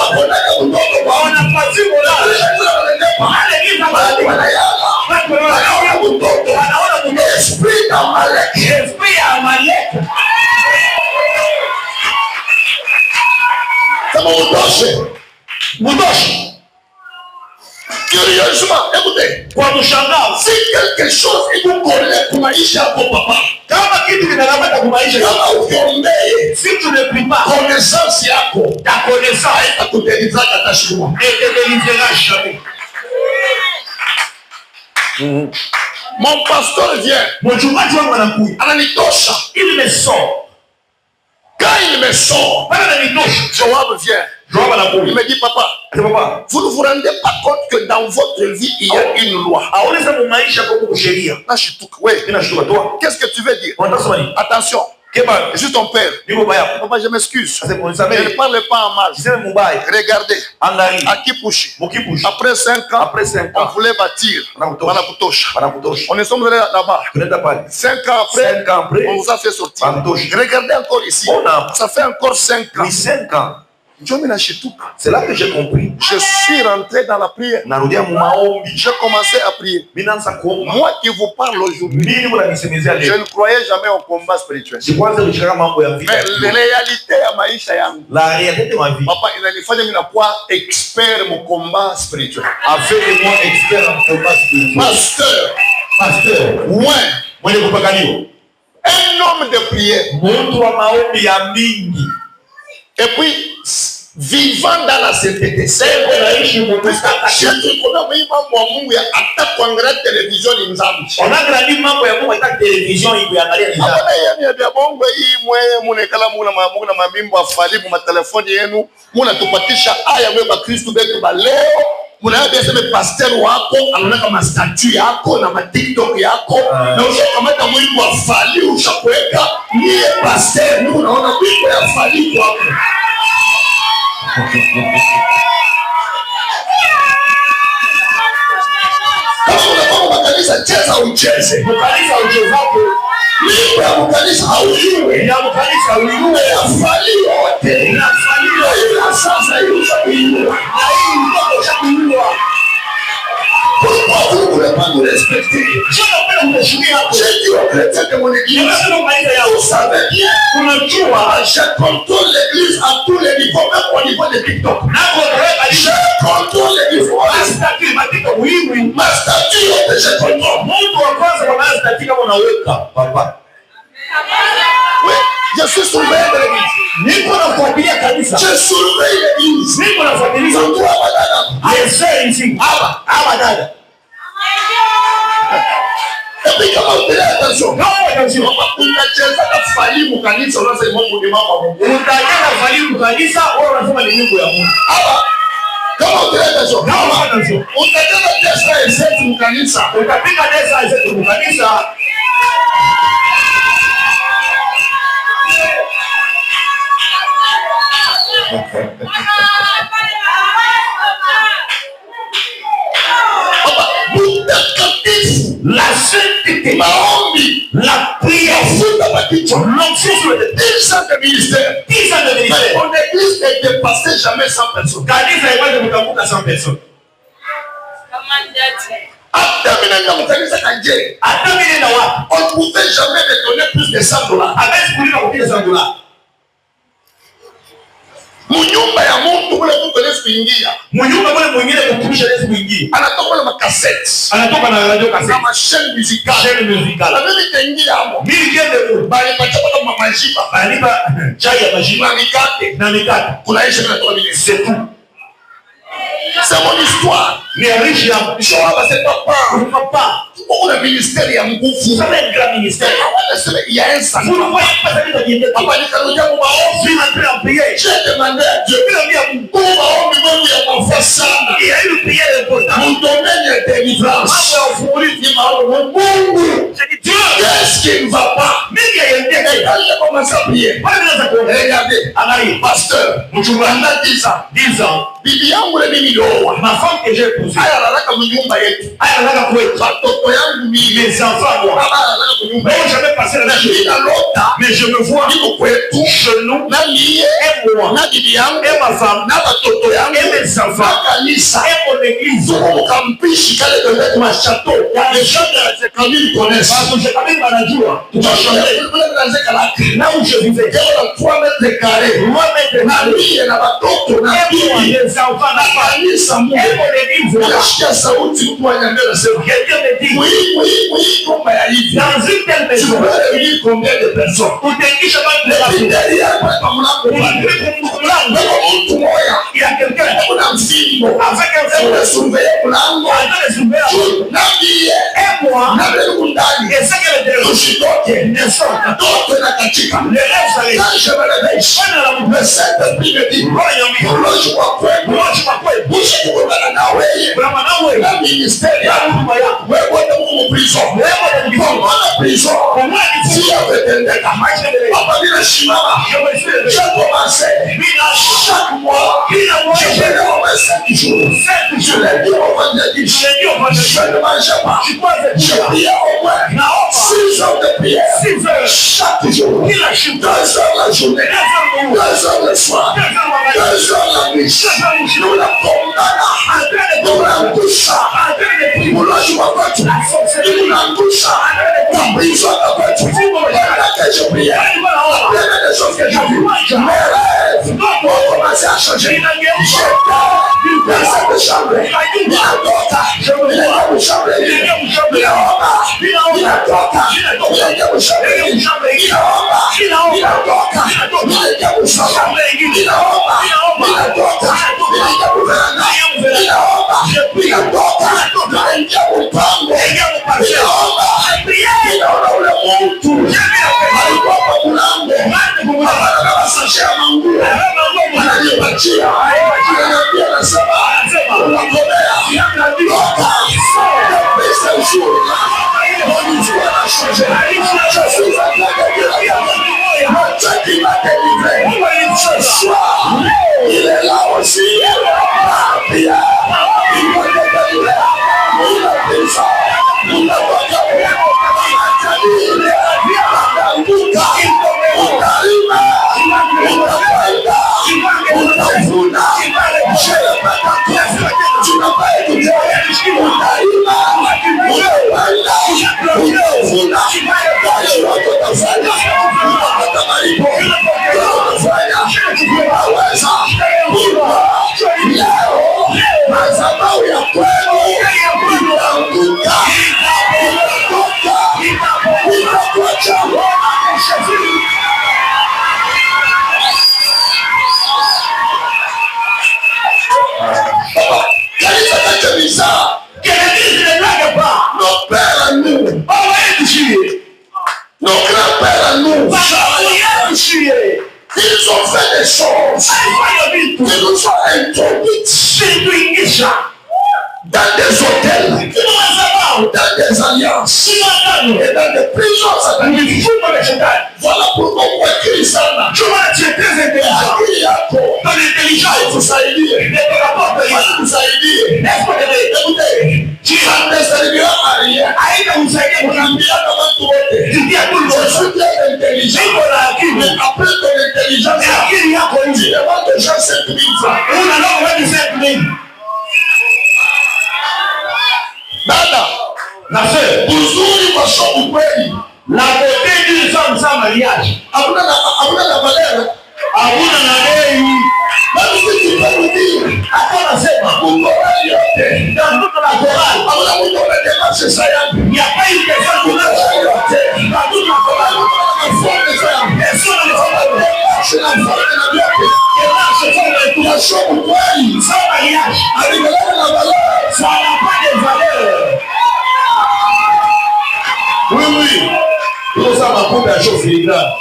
On a pas dit esprit d'Amalek. Esprit Amalek. C'est mon moutoche. Curieusement, écoutez, si quelque chose est vous connaît pour maïcha pour papa, si tu ne pries pas, connaissance yako, ta connaissance est à te délivrer à moi. Et te délivrera jamais. Mon pasteur vient, il me sort. Quand il me sort, Joab vient. Il me dit, papa, vous ne vous rendez pas compte que dans votre vie, il y a une loi. Qu'est-ce que tu veux dire? Attention. Je suis ton père. Papa, je m'excuse. Je ne parle pas en mal. Regardez. À Kipushi. Après 5 ans, on voulait bâtir. On est sommes allés là-bas. 5 ans après, on vous a fait sortir. Regardez encore ici. Ça fait encore 5 ans. 5 ans. C'est là que j'ai compris. Je suis rentré dans la prière. J'ai commencé à prier. Moi qui vous parle aujourd'hui, je ne croyais jamais au combat spirituel. Mais la réalité à Maïcha Yang, la réalité de ma vie, papa, il a fallu que je sois expert mon combat spirituel. Avec moi expert en combat spirituel. Pasteur. Ouais. Un homme de prière. Et puis, vivant dans la sainteté. On a grandi mambo ya Mungu hata television hivi angalia ni hapa ya bongo hii mwe kala muna mabimbo afali mu telefoni yenu muna tupatisha aya wewe Kristo betu ba leo muna sema pastor wako anaona kama statue yako na ma TikTok yako na ushakamata mwimbo afali ushakuweka ni pastor ni unaona mwimbo ya afali wako. Kama unapanga kanisa cheza ucheze. Kanisa uchezapo. Mimi ya kanisa haujui. Ya kanisa haujui afali yote. Na afali yote sasa yushakuinua. Na hii ndio ushakuinua. Pourquoi vous ne voulez pas nous respecter? Je n'appelle J'ai dit aux chrétiens de mon église, vous savez bien, je contrôle l'église à tous les niveaux, même au niveau de TikTok. Je contrôle l'église. Ma statue, je contrôle. Oui, je suis surveillé de l'église. Je surveille l'église. Et puis comment vous faites attention? Unacheza kufali mkanisa unasema Mungu ni mama Mungu. Unataka kufali mkanisa au unasema ni Mungu ya Mungu. Hapa kama vous faites attention. Unataka pesa yetu mkanisa. Utapiga pesa yetu mkanisa. La sainteté, maombi, la prière, l'onction sur le 10 ans de ministère. 10 ans de ministère. Mon église ne dépassait jamais 100 personnes. Kanisa iwaje mtavuka 100 personnes. On ne pouvait jamais me donner plus de $100. Munyumba ya Mungu kule Mungu anaweza kuingia. Munyumba kule mwingine kumtumisha anaweza kuingia. Anatoka na makaseti. Anatoka na radio cassette. Na machine musicale. Chaîne musicale. Na mimi nitaingia hapo. Mimi niende huko. Bali pachapa kama majiba. Bali pa chai ya majiba. Na mikate. Kuna isha na toa mimi c'est tout. C'est mon histoire. Ni riche ya mshahara c'est pas. On a ministère ya nguvu. C'est un grand ministère. Il y a un sang. Vous ne voyez pas ça de dire. Papa ni kaloja mu maombi na prier. J'ai demandé à Dieu. Il y a un maombi Mungu ya mafasana. Il y a une prière importante. Mon domaine de délivrance. Mungu. J'ai dit Dieu. Qu'est-ce qui ne va pas? Mais il y a un Dieu. Et quand j'ai commencé à prier. Regardez. Alaï. Pasteur. Mchungaji 10 ans. 10 ans. Bibi yangu le mimi ndoa. Ma femme que j'ai épousée. Aya analaka mnyumba yetu. Aya analaka kwetu. Watoto yangu mimi. Mes enfants moi. Baba analaka mnyumba. Moi j'avais passé la journée dans l'autre. Mais je me vois niko kwetu. Chez nous. Na mie et moi. Na bibi yangu et ma femme. Na watoto yangu et mes enfants. Na kanisa et mon église. Tuko kampishi kale de mettre ma château. Les gens de cette famille connaissent. Parce que j'ai quand même manajua. Tu vas changer. Là où je vivais. Dans 3 mètres carrés. 3 mètres carrés. Na mie na watoto na bibi. Enfants na kanisa Mungu. Nasikia sauti mtu ananiambia nasema quelqu'un me dit oui kama ya hivi. Dans une telle maison, tu vas réunir combien de personnes? Utaingisha watu ngapi? Ndani ya kwa mlango. Mtu mmoja. Il y a quelqu'un kuna msimbo. Avec un feu surveiller mlango. Na bie et moi. Na mbele ndani. Et c'est que le tushitoke. Ne sorte. Tote na katika. Le rêve ça les. Je me réveille. Le Saint-Esprit me dit. Loge kwa moi je m'appelle Boucher pour la nawe. Brahma nawe. La ministère ya huduma yako. Wewe uko prison. Wewe uko prison. Comment tu y as été dans ma vie? Papa dit shimama. Je commence. Chaque mois. Je vais le 5 jours. 5 jours. Je ne mange pas. Je prie au moins 6 heures de prière. 6 heures chaque jour. 2 heures la journée. 2 heures le soir. 2 heures la nuit. Nous la condamnons. Nous la touchons. Nous la jouons pas tout. Nous la touchons. Nous brisons la voiture. Pendant que je priais, après les choses que j'ai vues, mes rêves ont commencé à changer. J'étais dans cette chambre. Il a toca. Il a dans chambre. Il a en bas. Il a toca. Il a dans chambre. Il a en bas. Il a toca. Il a dans chambre. Il a en bas. Il a toca. Il est là aussi. Il a choses qui nous ont introduites dans des hôtels, dans des alliances et dans des prisons sataniques. Voilà pourquoi on écrit ça là. Tu vas être très intelligent. Dans l'intelligence, il faut s'aider. Ça ne te servira à rien. On apprendra comment tout voter. Je suis très intelligent. Mais après ton intelligence, tu demandes aux gens 5 000 francs. Dada, la sœur, uzuri kwa shobu kweli. La beauté d'une femme sans mariage. Hakuna la valeur. Hakuna na bei. Basi tu peux nous dire. Hata nasema Mungu yote. Dans toute la chorale. Hakuna mtu anayetaka sasa yangu. Il n'y a pas une personne qui n'a yote. Dans toute la chorale. Personne ne va pas. C'est la forme de la yote. Et là, je fais la shobu kweli. Sans mariage. Avec la valeur. Ça n'a pas de valeur. Oui. Tout ça m'a coupé à chaud filigrane.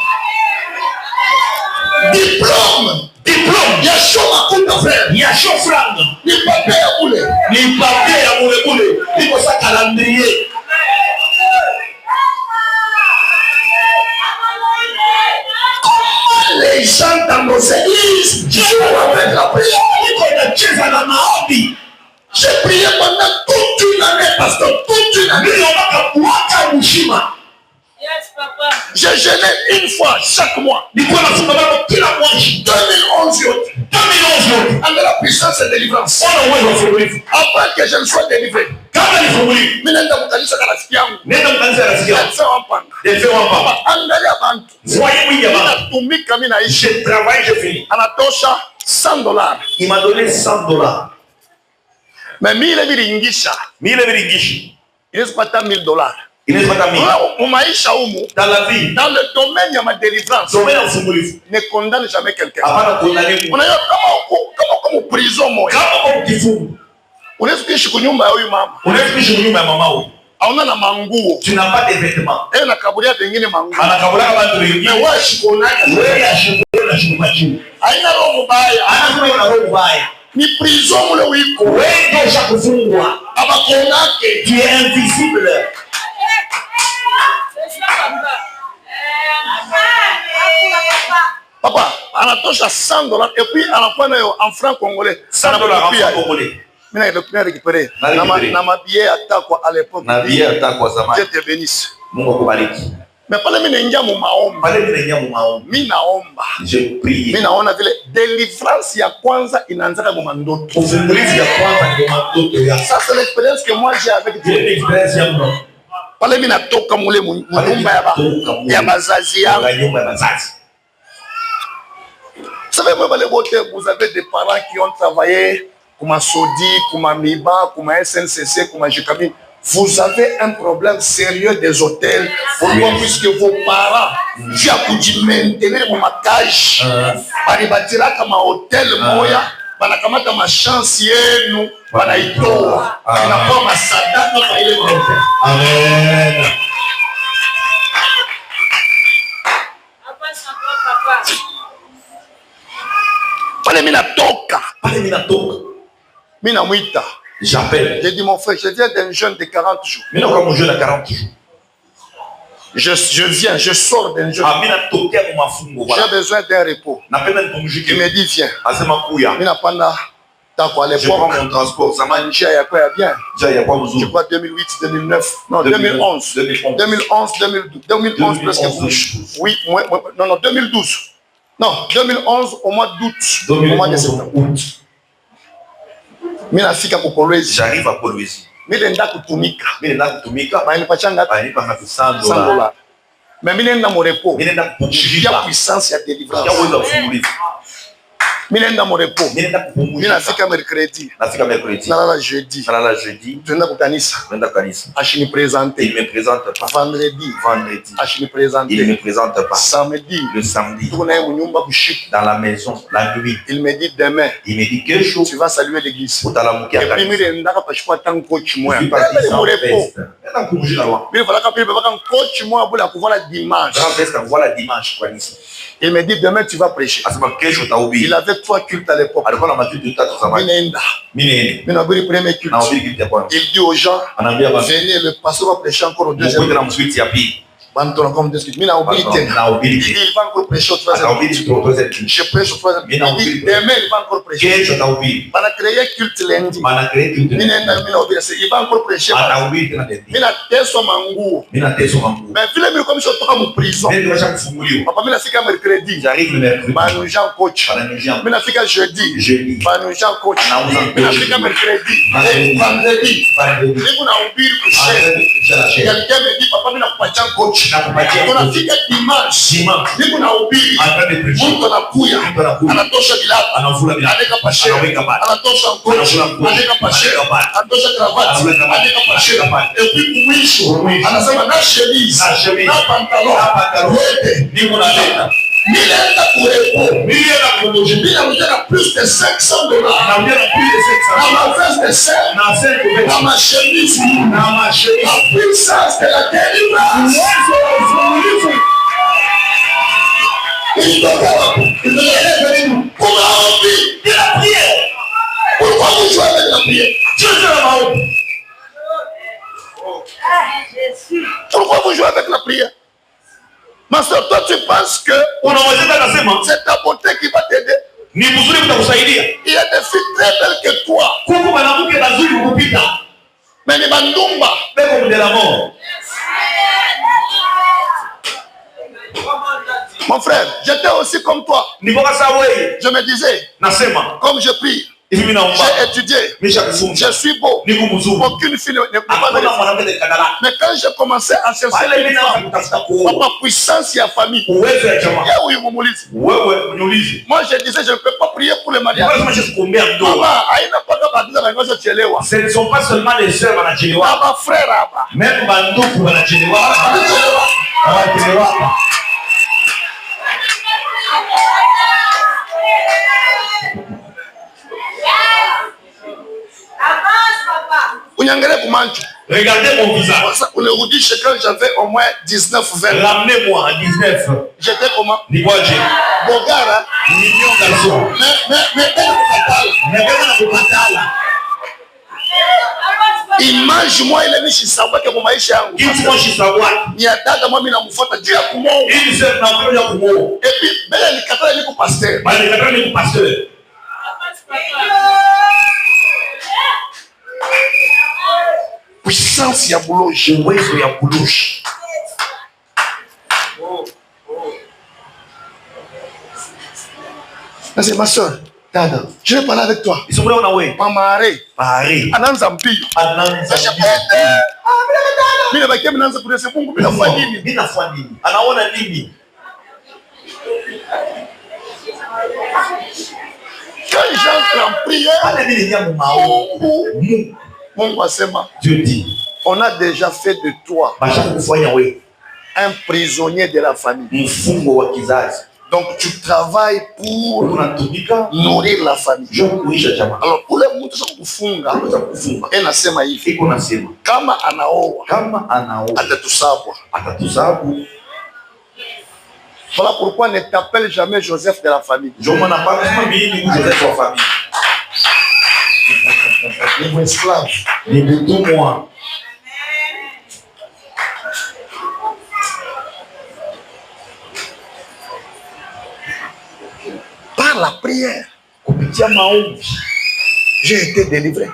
Diplôme. Il y a chaud ma coupe d'affaires. Il y a chaud franc. Il n'y a pas papier à bouler. Il n'y a pas papier à bouler. Il faut ça calendrier. Comment les gens dans nos églises jouent avec la prière? J'ai prié pendant toute une année, pasteur, toute une année. Yes, papa. J'ai jeûné une fois chaque mois. 2011. Avec la puissance et délivrance. Après que je ne sois délivré. Je travaille, je finis. Anatosha $100. Il m'a donné $100. Mais mille viringisha. Il ne se passe pas $1000. Il ne se passe pas 1000. Dans la vie, dans le domaine de ma délivrance, ne condamne jamais quelqu'un. On a dit comment prison moi. On est que nyumba huyu mama. On est que nyumba mama huyu. Hauna na manguo. Tu n'as pas de vêtements. Na kaburia pengine manguo. Anakaburia watu wengine. Mais wewe shikonaka. Wewe ashikona shikumachi. Haina roho mbaya. Ana roho mbaya. Ni prison mule wiko. Wewe ndio ushakufungwa. Abakonake. Tu es invisible. Papa, anatosha $100 et puis anakuwa en francs congolais. $100 en francs congolais. Mina ile récupérer. Na mabie atakwa à l'époque. Na bie atakwa zamani. Dieu te bénisse. Mungu akubariki. Mais pale mimi naingia mu maombi. Mimi naomba. Je prie. Mimi naona vile délivrance ya kwanza inaanza kwa mandoto. Ufungulizi ya kwanza ni mandoto ya. Ça c'est l'expérience que moi j'ai avec Dieu. L'expérience ya moi. Pale mimi natoka mule nyumba ya bazazi yangu. Nyumba ya bazazi. Vous savez, vous avez des parents qui ont travaillé comme à Sodi, comme à Miba, comme à SNCC, comme à Jikami. Vous avez un problème sérieux des hôtels. Pourquoi? Puisque vos parents, tu as pu maintenir mon cage. Par bâtira comme un hôtel moya, banakamata ma chance yenu, banaitoa. Na pas ma sadaka kwa ile hôtel. Amen. Pale minatoka. Minamwita. J'appelle. J'ai dit mon frère, je viens d'un jeûne de 40 jours. Mais non, comme un jeûne à 40 jours. Je sors d'un jeûne. J'ai besoin d'un repos. Il me dit viens. Je prends mon transport. Ça m'a dit, il y a quoi bien? Je crois 2008, 2009. Non, 2011. 2011, 2012 presque. Oui, non, 2012. Non, 2011 au mois d'août. Au mois de septembre. J'arrive à Kolwezi. Mais il y a $100. Mais il y a mon repos. Il y a puissance et délivrance. Minenda mon repos. Minafika mercredi. Nalala jeudi. Tuenda kukanisa. Ashini présenter. Il me présente pas. Vendredi. Ashini présenter. Il me présente pas. Samedi. Le samedi. Dans la maison, la nuit. Il me dit demain. Il me dit que jour. Tu vas saluer l'église. Et puis il ndaka pas choix tant coach moi. Il Il me dit demain tu vas prêcher. Il avait 3 cultes à l'époque. Il dit aux gens, venez, le pasteur va prêcher encore au deuxième. Il va encore prêcher au troisième. Je prêche au troisième. Il dit demain il va encore prêcher. On a créé culte lundi. Il va encore prêcher. Mais comme je suis en prison. Papa, je mercredi. J'arrive le mercredi. Je suis coach. Je suis jeudi. Je suis coach. Je suis mercredi. Vendredi. Quelqu'un me dit, papa, je suis coach. Tunafika dimanche. Niko na ubiri. Mtu anakuya. Anatosha bilaba. Anaweka pashe. Anatosha ngozi. Anaweka pashe. Anatosha kravati. Anaweka pashe. Et puis mwisho anasema na chemise. Na pantalon. Niko na leta. Milenda kurepo. Milenda kumoji. Milenda plus de $500. Na plus de 500. Na ma veste de serre. Na ma chemise. Na ma chemise. La puissance de la délivrance. Pour la envie de la prière. Pourquoi vous jouez avec la prière? Dieu te la main. Pourquoi vous jouez avec la prière? Ma soeur, toi tu penses que c'est ta beauté qui va t'aider? Il y a des filles très belles que toi. Mais les bandumba. Mon frère, j'étais aussi comme toi. Je me disais, comme je prie, j'ai étudié, je suis beau. Aucune fille ne peut pas me laisser. Mais quand j'ai commencé à chercher les femmes, ma puissance et la famille, moi je disais, je ne peux pas prier pour le mariage. Ce ne sont pas seulement les sœurs, même regardez mon visage. On le redit quand j'avais au moins 19-20. Ramenez-moi à 19. J'étais comment? Bogara. Mignon garçon. Image-moi ile nishisawa kwa maisha yangu. Ni dada mimi namfuata juu ya kumoa. Et puis bele nikataka niko pasteur. Puissance ya bouloche. Uwezo ya bouloche. C'est ma soeur. Je vais parler avec toi. Ils sont là, on a ouais. Maman Pareil. Ananza mpi. Mimi bakia mnaanza kurese Mungu bila kwa nini? Bila kwa nini? Anaona nini? Quand j'entre en prière, Mungu asema, Dieu dit, on a déjà fait de toi un prisonnier de la famille. Donc tu travailles pour nourrir la famille. Alors pour les mtu sasa kufunga, enasema hivi, kama anaoa atatusabwa. Voilà pourquoi ne t'appelle jamais Joseph de la famille. Les esclaves. Les tout moi. Par la prière, j'ai été délivré.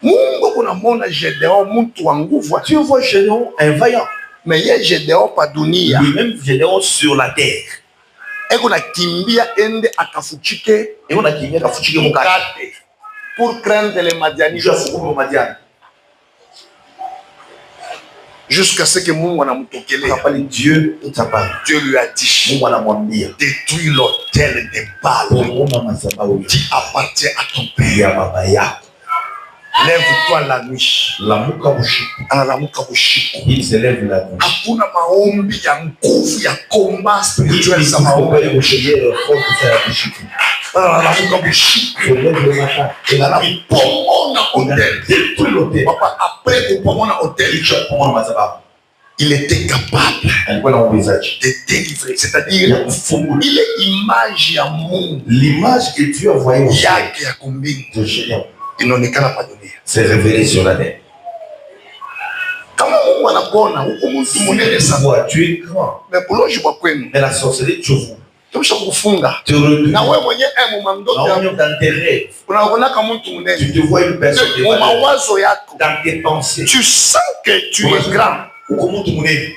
Mungu kunamwona Gédéon mtu wa nguvu. Tu vois Gédéon un vaillant. Mais il y a Gédéon pa dunia. Lui-même Gédéon sur la terre. Eko na kimbia ende akafuchike. Eko na kimbia akafuchike mukate. Pour craindre les Madianites. Jusqu'à ce que Mungu anamtokelea. Dieu lui a dit, détruis l'autel des Baal qui appartient à ton père. Lève-toi la nuit. Il se lève la nuit. Hakuna maombi ya nguvu ya combat spirituel za maombi. Papa, après kupomona hôtel, il était capable de délivrer. C'est-à-dire, il est image ya Mungu. L'image que Dieu a envoyée au ciel de géant. Inaonekana pa dunia. C'est révélé sur la terre. Kama Mungu anakuona huko mtu mwenene sana. Tu es grand. Mais buloji kwa kwenu. Mais la sorcellerie tu vois. Tumsha kufunga. Na wewe mwenyewe mmandoto yako dans tes rêves. Unaona kama mtu mwenene. Tu te vois une personne de mawazo yako. Dans tes pensées. Tu sens que tu es grand. Uko mtu mwenene.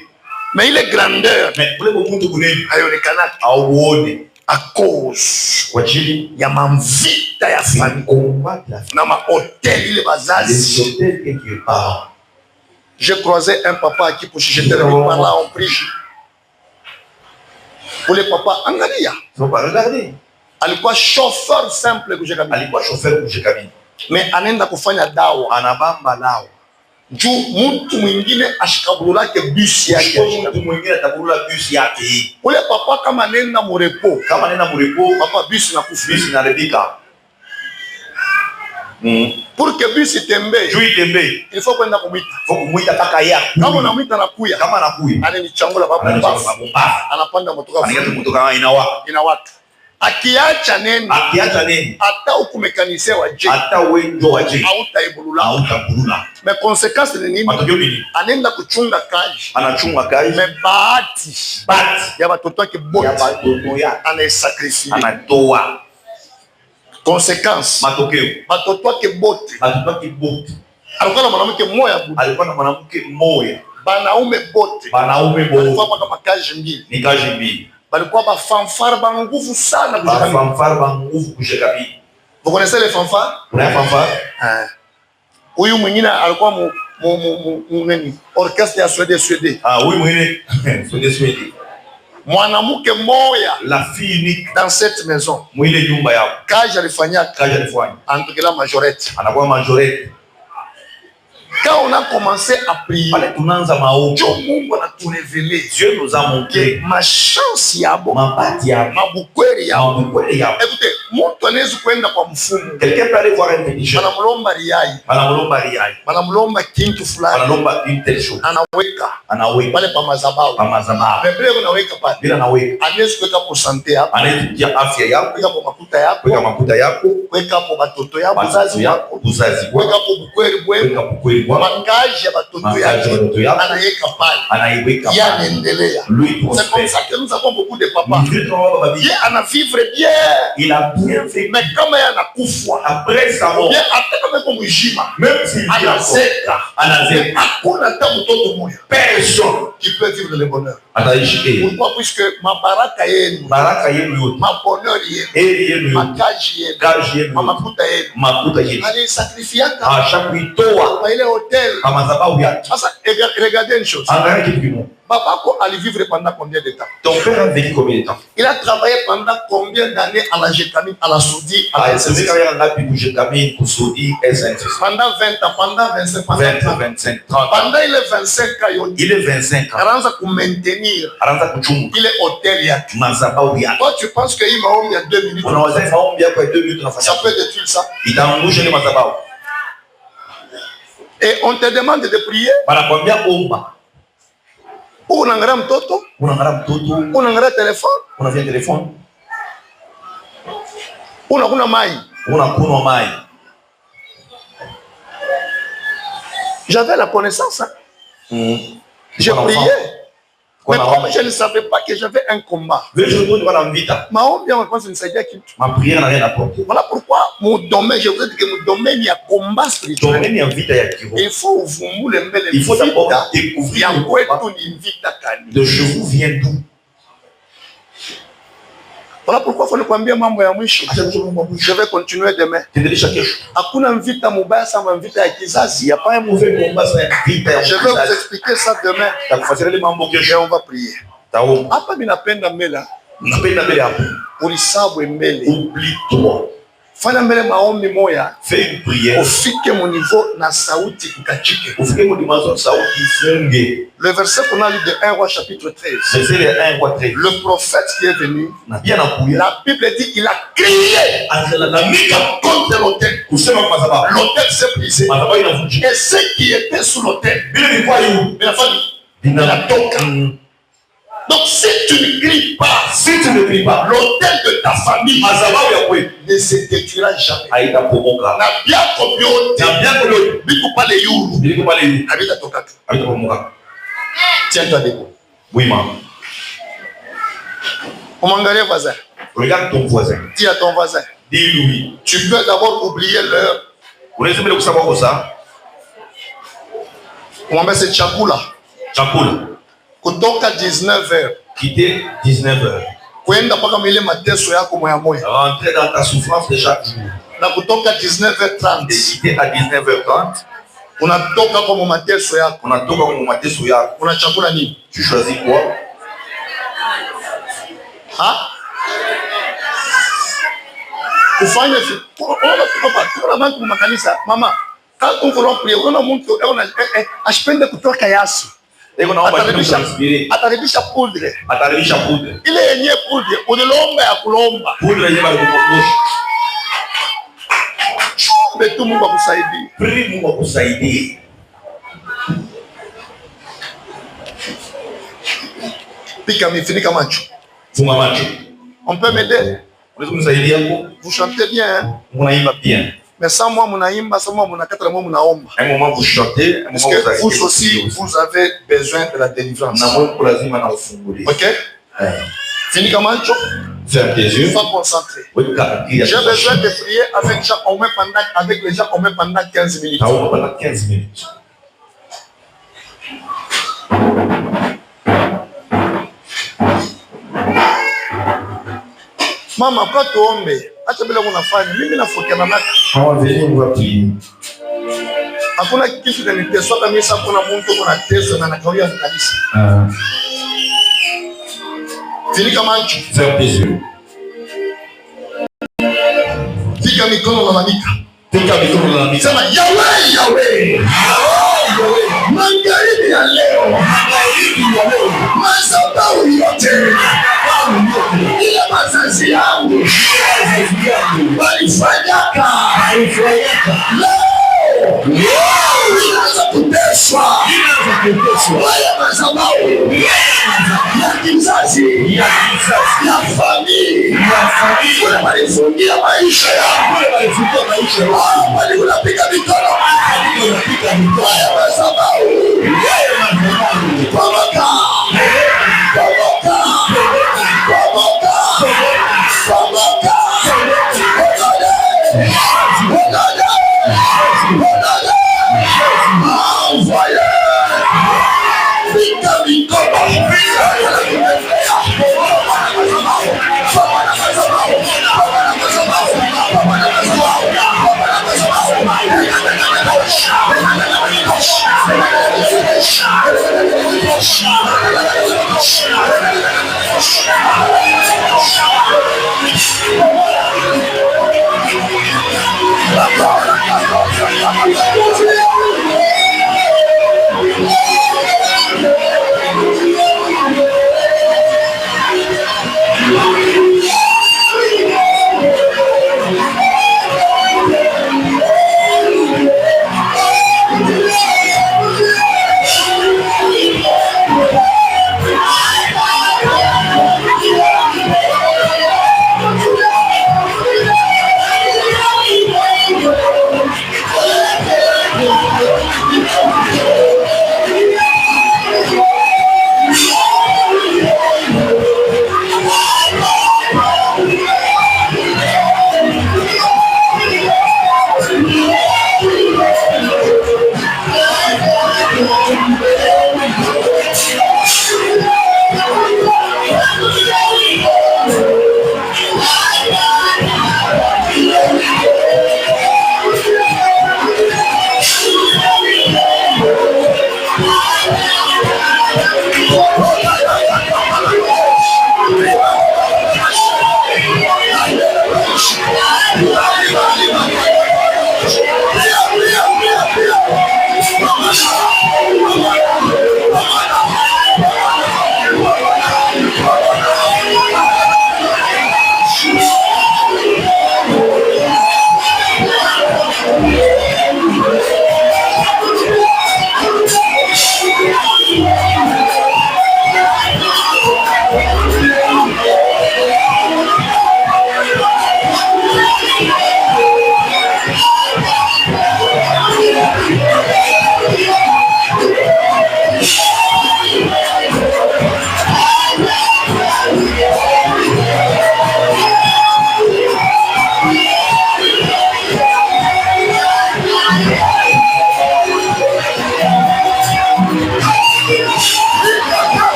Mais il est grandeur. Mais pour le mtu mwenene haionekana. Auone. À cause kwa ajili ya mamvita ya familia na mahoteli ile bazazi. J'ai croisé un papa qui pour j'étais là en prie. Pour le papa angalia. Faut pas regarder. Alikuwa chauffeur simple kujekabini. Alikuwa chauffeur kujekabini. Mais anaenda kufanya dawa. Anabamba dawa. Juu mtu mwingine ashikabulake bus yake. Mtu mwingine atabulula bus yake. Ule papa kama nenda murepo. Kama nenda murepo, papa bus inakufa. Bus inaharibika. Pour que bus itembe. Juu itembe. Il faut kwenda kumwita. Faut kumwita kaka yako. Kama unamwita anakuya. Kama anakuya. Ananichangula baba. Anapanda motoka. Anaenda kutoka ina watu. Akiacha nini? Akiacha nini? Hata ukumekanisia waje. Hata wenjo waje. Hautaibulula. Hautaibulula. Mais conséquence ni nini? Matokeo nini? Anaenda kuchunga kaji. Anachunga kaji. Mais bahati ya watoto wake bote. Ya watoto ya anasacrifice. Anatoa. Conséquence. Matokeo. Watoto wake bote. Watoto wake bote. Alikuwa na mwanamke mmoja. Alikuwa na mwanamke mmoja. Banaume bote. Banaume bote. Alikuwa kama kaji mbili. Ni kaji mbili. Balikuwa ba fanfare ba nguvu sana kujekabini. Ba fanfare ba nguvu kujekabini. Vous connaissez les fanfares? Kuna fanfare? Huyu mwingine alikuwa nini? Orchestre ya Swede. Huyu mwingine Swede. Mwanamke mmoja. La fille unique dans cette maison. Mwile nyumba yao. Kaji alifanya. Antukila majorette. Anakuwa majorette. Quand on a commencé à prier, Mungu anatureveler. Dieu nous a montré ma chance yabo, mabati yabo, mabukweli yabo. Écoutez, mtu anaweza kwenda kwa mfumu. Quelqu'un peut aller voir un technicien. Anamlomba riai. Anamlomba kintu fulani. Anamlomba une telle chose. Anaweka. Pale pa mazabao. Biblia unaweka pale. Bila anaweka. Anaweza kuweka kwa sante yako. Anaweka afya yako, kuweka kwa makuta yako. Kuweka makuta yako. Kuweka kwa watoto yako, uzazi wako. Kuweka kwa bukweli bwenu. Mangaji ya watoto yako. Anaweka pale. Yanaendelea. C'est comme ça que nous avons beaucoup de papas. Dieu ana vivre bien. Il a bien fait. Mais kama yanakufa après sa mort. Hata kama yuko mjima. Même s'il anazeka. Hakuna hata mtoto mmoja. Personne qui peut vivre le bonheur. Ataishi. Pourquoi? Puisque mabaraka yenu. Baraka yenu yote. Mabonheur yenu. Yenu yote. Makaji yenu. Kaji yenu. Makuta yenu. Makuta yenu. Alisacrifiaka. Chakuitoa. Kwa ile hotel. Kama sababu yake. Sasa regardez une chose. Angalia kitu kimoja. Babako allait pendant combien de temps? Ton père a vécu combien de temps? Il a travaillé pendant combien d'années à la Gétamine, à la Soudi, à la SNCF? Pendant 20 ans, pendant 25 ans. 20, 25, 30. Pendant il est 25 ans. Il est 25 ans. Il maintenir. Il est hôtel. Toi, tu penses qu'il m'a mis 2 minutes? Ça peut détruire ça. Et on te demande de prier. Unaangalia mtoto, unaangalia telefone, unaangalia telefone, unakunywa mai. J'avais la connaissance. J'ai prié. Mais comme je ne savais pas que j'avais un combat. Ma prière n'a rien apporté. Voilà pourquoi mon domaine, je vous ai dit que mon domaine, il y a combat spirituel. Il faut vous il faut d'abord découvrir de chez vous vient d'où. Voilà pourquoi il faut kuambia mambo ya mwisho. Je vais continuer demain. Hakuna mvita mubaya sama mvita ya kizazi. Il n'y a pas un mauvais combat, c'est un vita. Je vais vous expliquer ça demain. Et on va prier. Hapa minapenda mbele. Ulisabu mbele. Oublie-toi. Fanya mbele maombi moya. Fais une prière. Ufike mon niveau na sauti kukachike. Ufike mon dimension sauti funge. Le verset qu'on a lu de 1 Roi chapitre 13. C'est le 1 Roi 13. Le prophète qui est venu. La Bible dit qu'il a crié contre l'autel. L'autel s'est brisé. Et ceux qui étaient sous l'autel. Il a toqué. Donc si tu ne cries pas, l'autel de ta famille ne se détruira jamais. Tiens-toi debout. Oui, maman. Regarde ton voisin. Dis à ton voisin. Dis-lui. Tu peux d'abord oublier l'heure. Vous savoir ça? C'est Chakula. Chakula. Kutoka 19h. Quitter 19h. Kwenda paka mile mateso yako moya moya. Rentrer dans ta souffrance de chaque jour. Na kutoka 19h30. Quitter à 19h30. Unatoka kwa mateso yako. Unatoka kwa mateso yako. Unachagua nini? Tu choisis quoi? Kufanya kuna bantu kwa makanisa. Mama, quand on veut prier, on a mtu ashipende kutoka Yesu. Ataribisha poudre. Ile yenye poudre, unilomba ya kulomba. Poudre yenye balikumbusha. Betu Mungu akusaidie. Prie Mungu akusaidie. Pika mifinika macho. Funga macho. On peut m'aider? Vous chantez bien, hein? Munaimba bien. Mais sans moi, munaimba, sans moi, munakata, moi, munaomba. Un moment vous chantez, un moment vous aussi, vous avez besoin de la délivrance. Ok? Fini comme un jour. Ferme tes yeux. Sois concentré. J'ai besoin de prier avec les gens au moins pendant 15 minutes. Pendant 15 minutes. Mama, kwa tuombe. Acha bila unafanya. Mimi nafokia na maka. Hakuna kitu kinaniteswa kama mimi kuna mtu kuna teso na nakawia kanisa. Fini kama nchi. Ferme tes yeux. Fika mikono lalamika. Fika mikono lalamika. Sema Yahweh, Yahweh. Magharibi ya leo. Madhabahu yote. Ile mazazi yangu. Walifanyaka. Leo. Inaanza kuteswa. Wale madhabahu. Ya kizazi. Ya familia. Walifungia maisha yangu. Walipiga mikono. Wale madhabahu. Pamoka.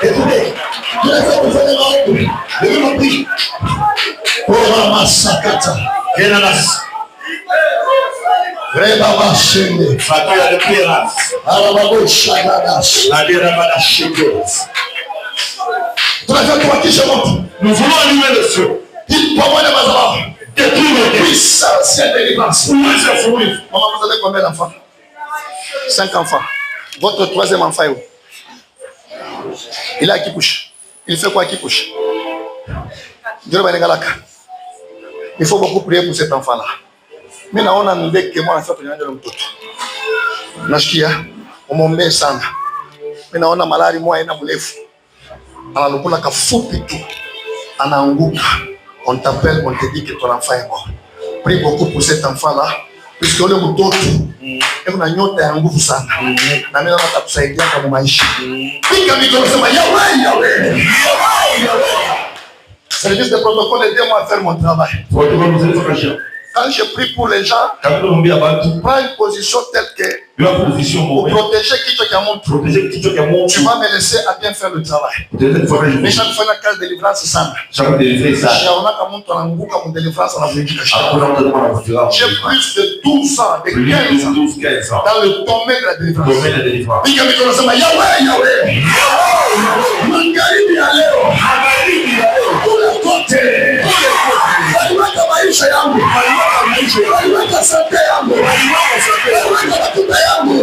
Écoutez, je vais vous faire le même prix. Pour Masakata. Kenanas. Rebaba Shende. Fataya de Pieras. Arababo Shagadas. La Dirabada Shende. Nous voulons allumer le feu. Il peut voir les mazabas. Puissance et délivrance. Maman, vous avez combien d'enfants? 5 enfants. Votre troisième enfant est où? Il est à Kipouche. Il fait quoi à Kipouche? Il faut beaucoup prier pour cet enfant-là. Mais là, on a un que moi, on a fait de l'autre. Nashkia, on m'a mis ça. Mais là, on a malade, moi, on a moulé. Alors, on a fait tout. On a un groupe. On t'appelle, on te dit que ton enfant est mort. Prie beaucoup pour cet enfant-là. Puisque on est mon tour. Et on a nyota ya nguvu sana. Na mimi nataka kusaidia kwa maisha. Piga mikono sema Yahweh. C'est juste le protocole, aidez-moi à faire mon travail. Quand je prie pour les gens, prends une position telle que pour protéger qui tu vas me laisser à bien faire le travail. Mais chaque fois, la case de délivrance, c'est ça. J'ai plus de 12 ans, de 15 ans dans le domaine de la délivrance. Maisha yangu, waliweka sante yangu, waliweka matuta yangu,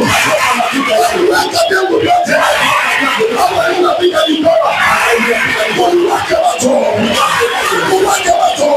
waliweka vyangu vyote, hapo unapiga mikono, waliweka watu, waliweka watu,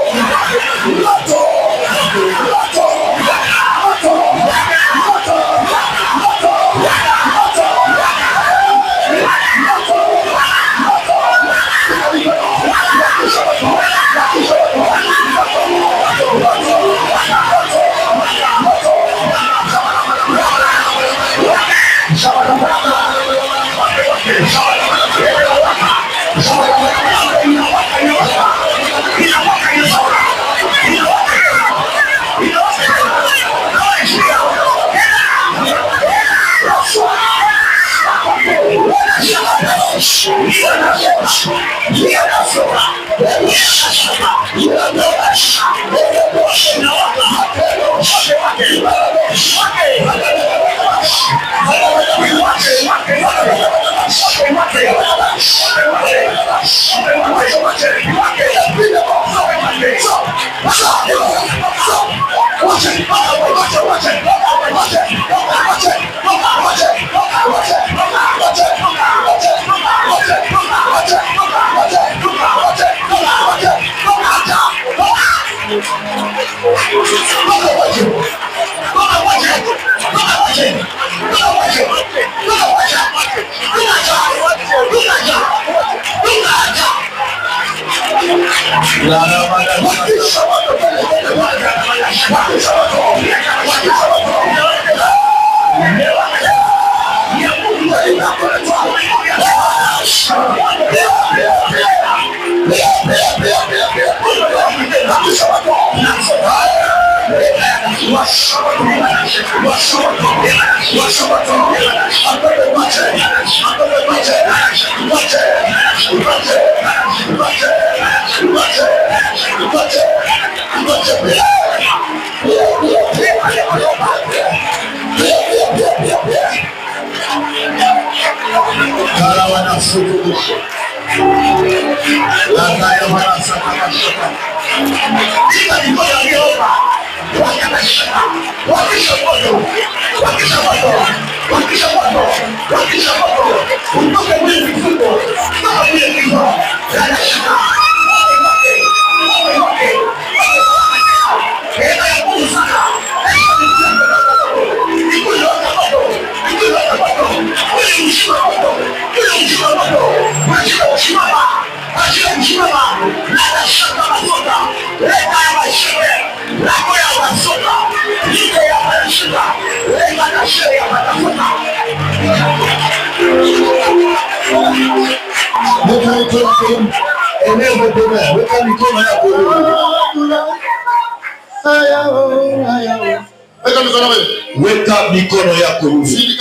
weka mikono yako hivi.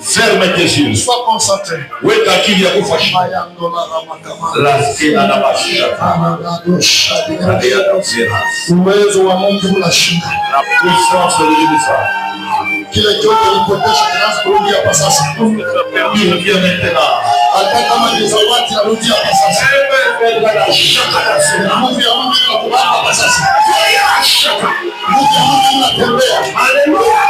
Ferme tes yeux. Sois concentré. Weka akili yako fashi. La sina na mashaka. Uwezo wa Mungu unashinda. La puissance de Dieu ça. Kile chote kilipotesha kinaanza kurudi hapa sasa. Il revient maintenant. Hata kama ni zawadi narudi hapa sasa. Mungu ya Mungu inakubali hapa sasa. Mungu ya Mungu inatembea. Haleluya.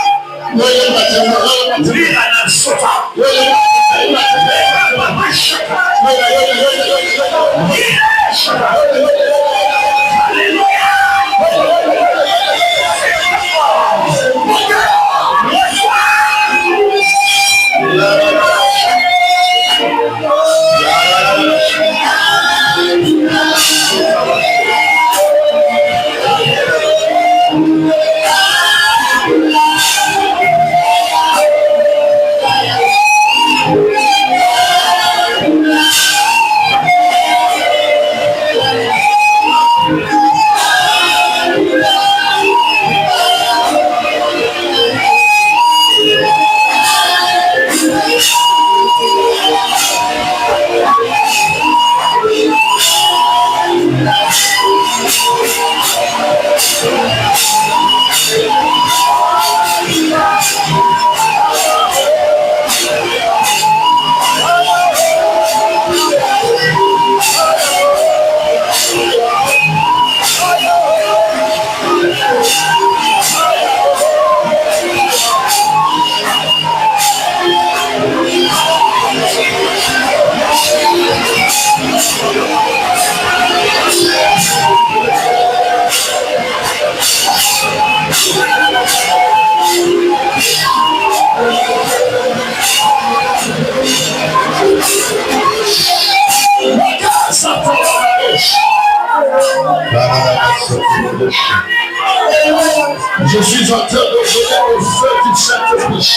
Je suis en train de donner le feu du Saint-Esprit.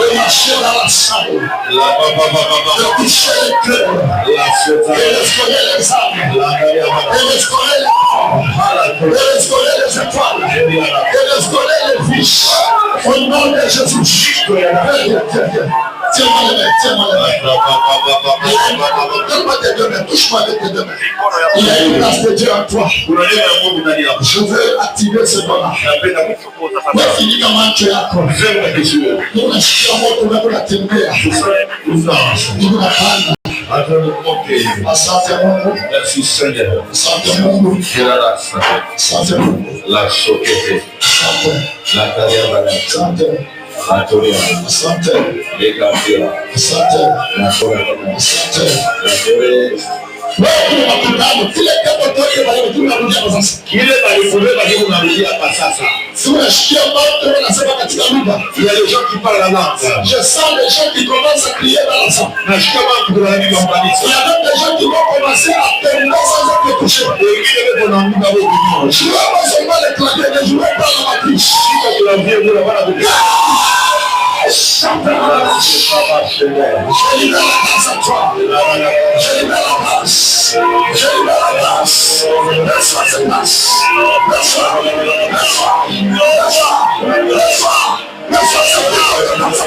De marcher dans la salle. De toucher les cœurs. Et de scoller les âmes. Et de scoller les corps. Et de scoller les étoiles. Et de scoller les vies. Au nom de Jésus. Tiens-moi les mains, tiens-moi les mains. Donne-moi tes deux mains, touche-moi avec tes deux mains. Il y a une grâce de Dieu en toi. Je veux activer ce don-là. Mais physiquement, tu es à quoi? Nous n'achèterons pas pour la tembea. Nous n'apprendons. Asante Mungu. Merci Seigneur. Asante Mungu. Asante Mungu. La sokete. Asante. La kariabana. Asante. La toria. Asante. Les kafira. Asante. La toria. Asante. La toria. Kile balifundisha bali unarudia kwa sasa. Tunasikia watu wanasema katika lugha. Il y a des gens qui parlent la langue. Je sens les gens qui commencent à crier dans la salle. Nasikia watu kuna nini wambanisa. Il y a même des gens qui vont commencer à tomber sans être touchés. Wengine wako na muda wao kidogo. Je ne vais pas seulement les claquer, mais je vais pas la matrice. Sika kuna vile kuna bana de. Je libère la grâce à toi. Je libère la grâce. Je libère la grâce. Laisse-moi cette grâce. Laisse-moi. Laisse-moi. Laisse-moi. Laisse-moi. Laisse-moi cette grâce.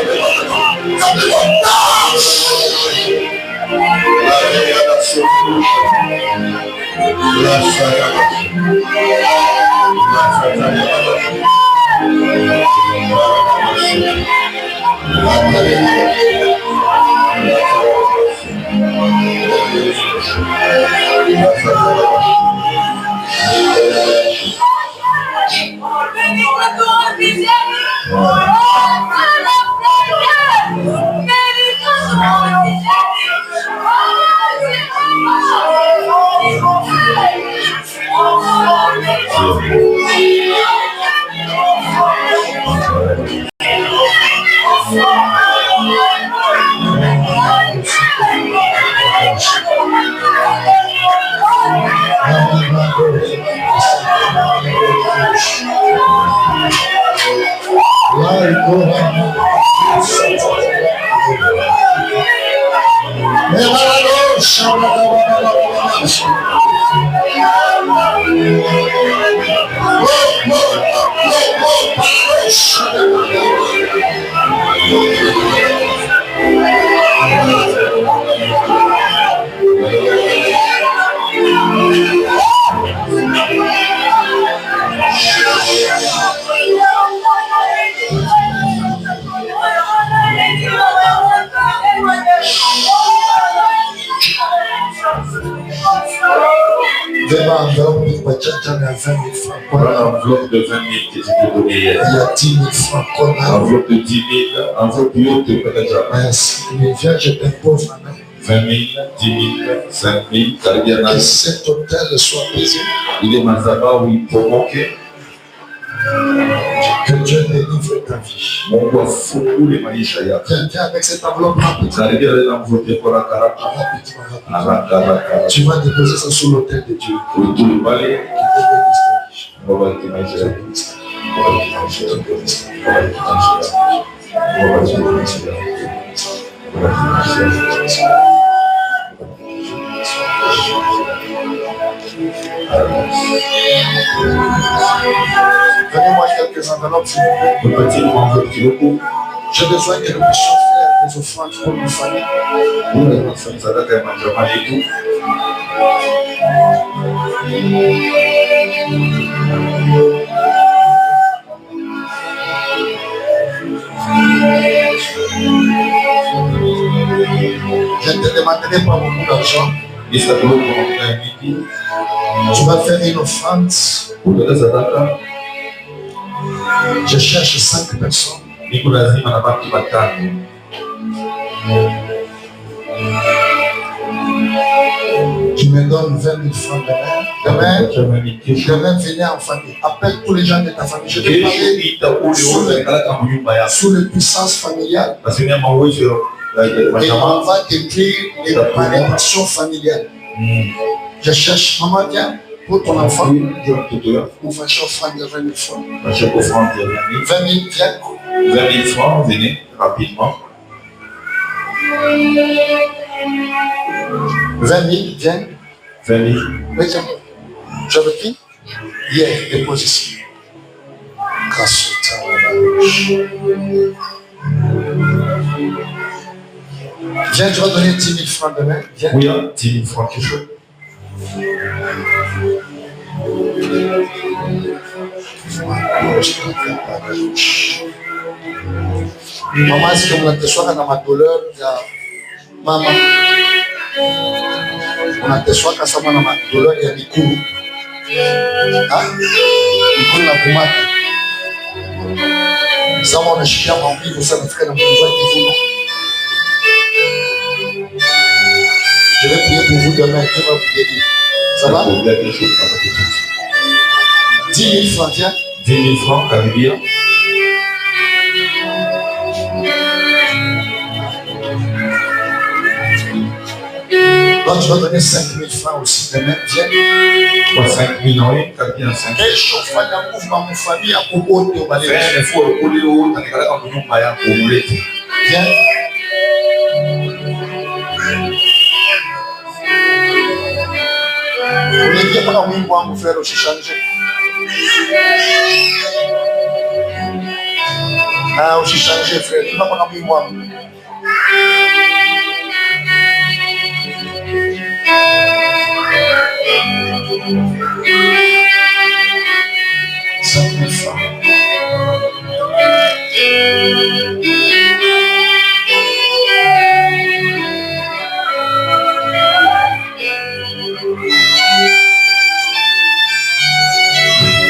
Voilà l'enveloppe de 20 000 que tu peux donner hier. Il y a 10 000 francs qu'on a. Enveloppe de 10 000, enveloppe plus haute que déjà. Merci. Mais viens, je t'impose ma main. 20 000, 10 000, 5 000, que cet hôtel soit baisé. Il est Mazaba où il provoque. Que Dieu délivre ta vie. Mon doigt fou les maïchaya. Viens avec cette enveloppe rapidement. Tu vas déposer ça sur l'autel de Dieu. Donnez-moi quelques enveloppes, s'il vous plaît. J'ai besoin que nous puissions faire des offrandes pour nos familles. Je ne te demanderai pas beaucoup d'argent. Tu vas faire une offrande. Je cherche 5 personnes. Tu me donnes 20 000 francs demain. Demain, venez en famille. Appelle tous les gens de ta famille. Je vais parler sous la puissance familiale. Et on va décrire les malédictions familiales. Je cherche, maman, viens, pour ton enfant. On va chercher offrande de 20 000 francs. 20 000, viens. 20 000 francs, venez rapidement. 20 000, viens. 20 000. Oui, tiens. Tu avais pris? Hier, dépose ici. Grâce au temps. Viens, tu vas donner 10 000 francs demain. Viens. Oui, 10 000 francs, quelque chose. Maman, est-ce que vous êtes soir dans ma douleur? Maman, on a été soir quand dans ma douleur, il y a des coups. Ah, des coups la pommade. Ça, on a chié à mon vie, vous savez, frère, dans mon voix qui vous. Je vais prier pour vous demain, Dieu va vous guérir. Ça va? 10 000 francs, tiens. 10 000 francs, Caribia. Donc tu vas donner 5 000 francs aussi demain, viens. 5 000, oui, Caribia 5 000. Et chauffe un mouvement dans mon famille à propos de Balé. Viens. Vous n'êtes pas dans mon mois, mon frère, aussi changer. Ah, aussi changer, frère. Tu n'as pas dans mon mois.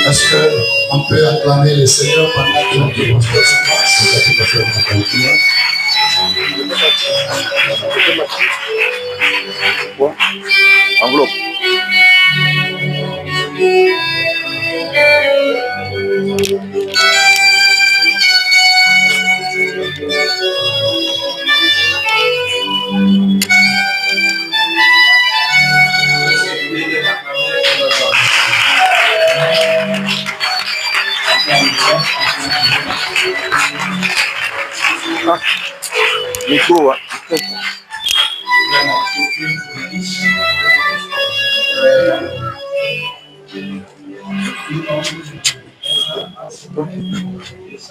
Est-ce qu'on peut acclamer le Seigneur pendant que nous devons faire sa grâce? Quoi? Enveloppe. Ah, micro, hein.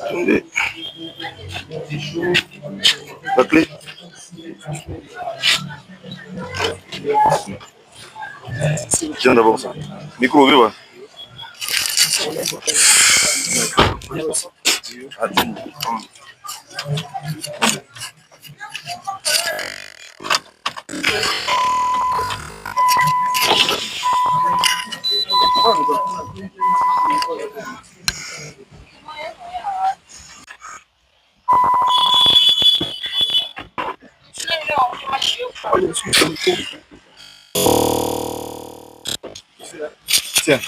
Attendez. La clé. Tiens d'abord ça. Micro, oui, ouais. Attends. Tiens.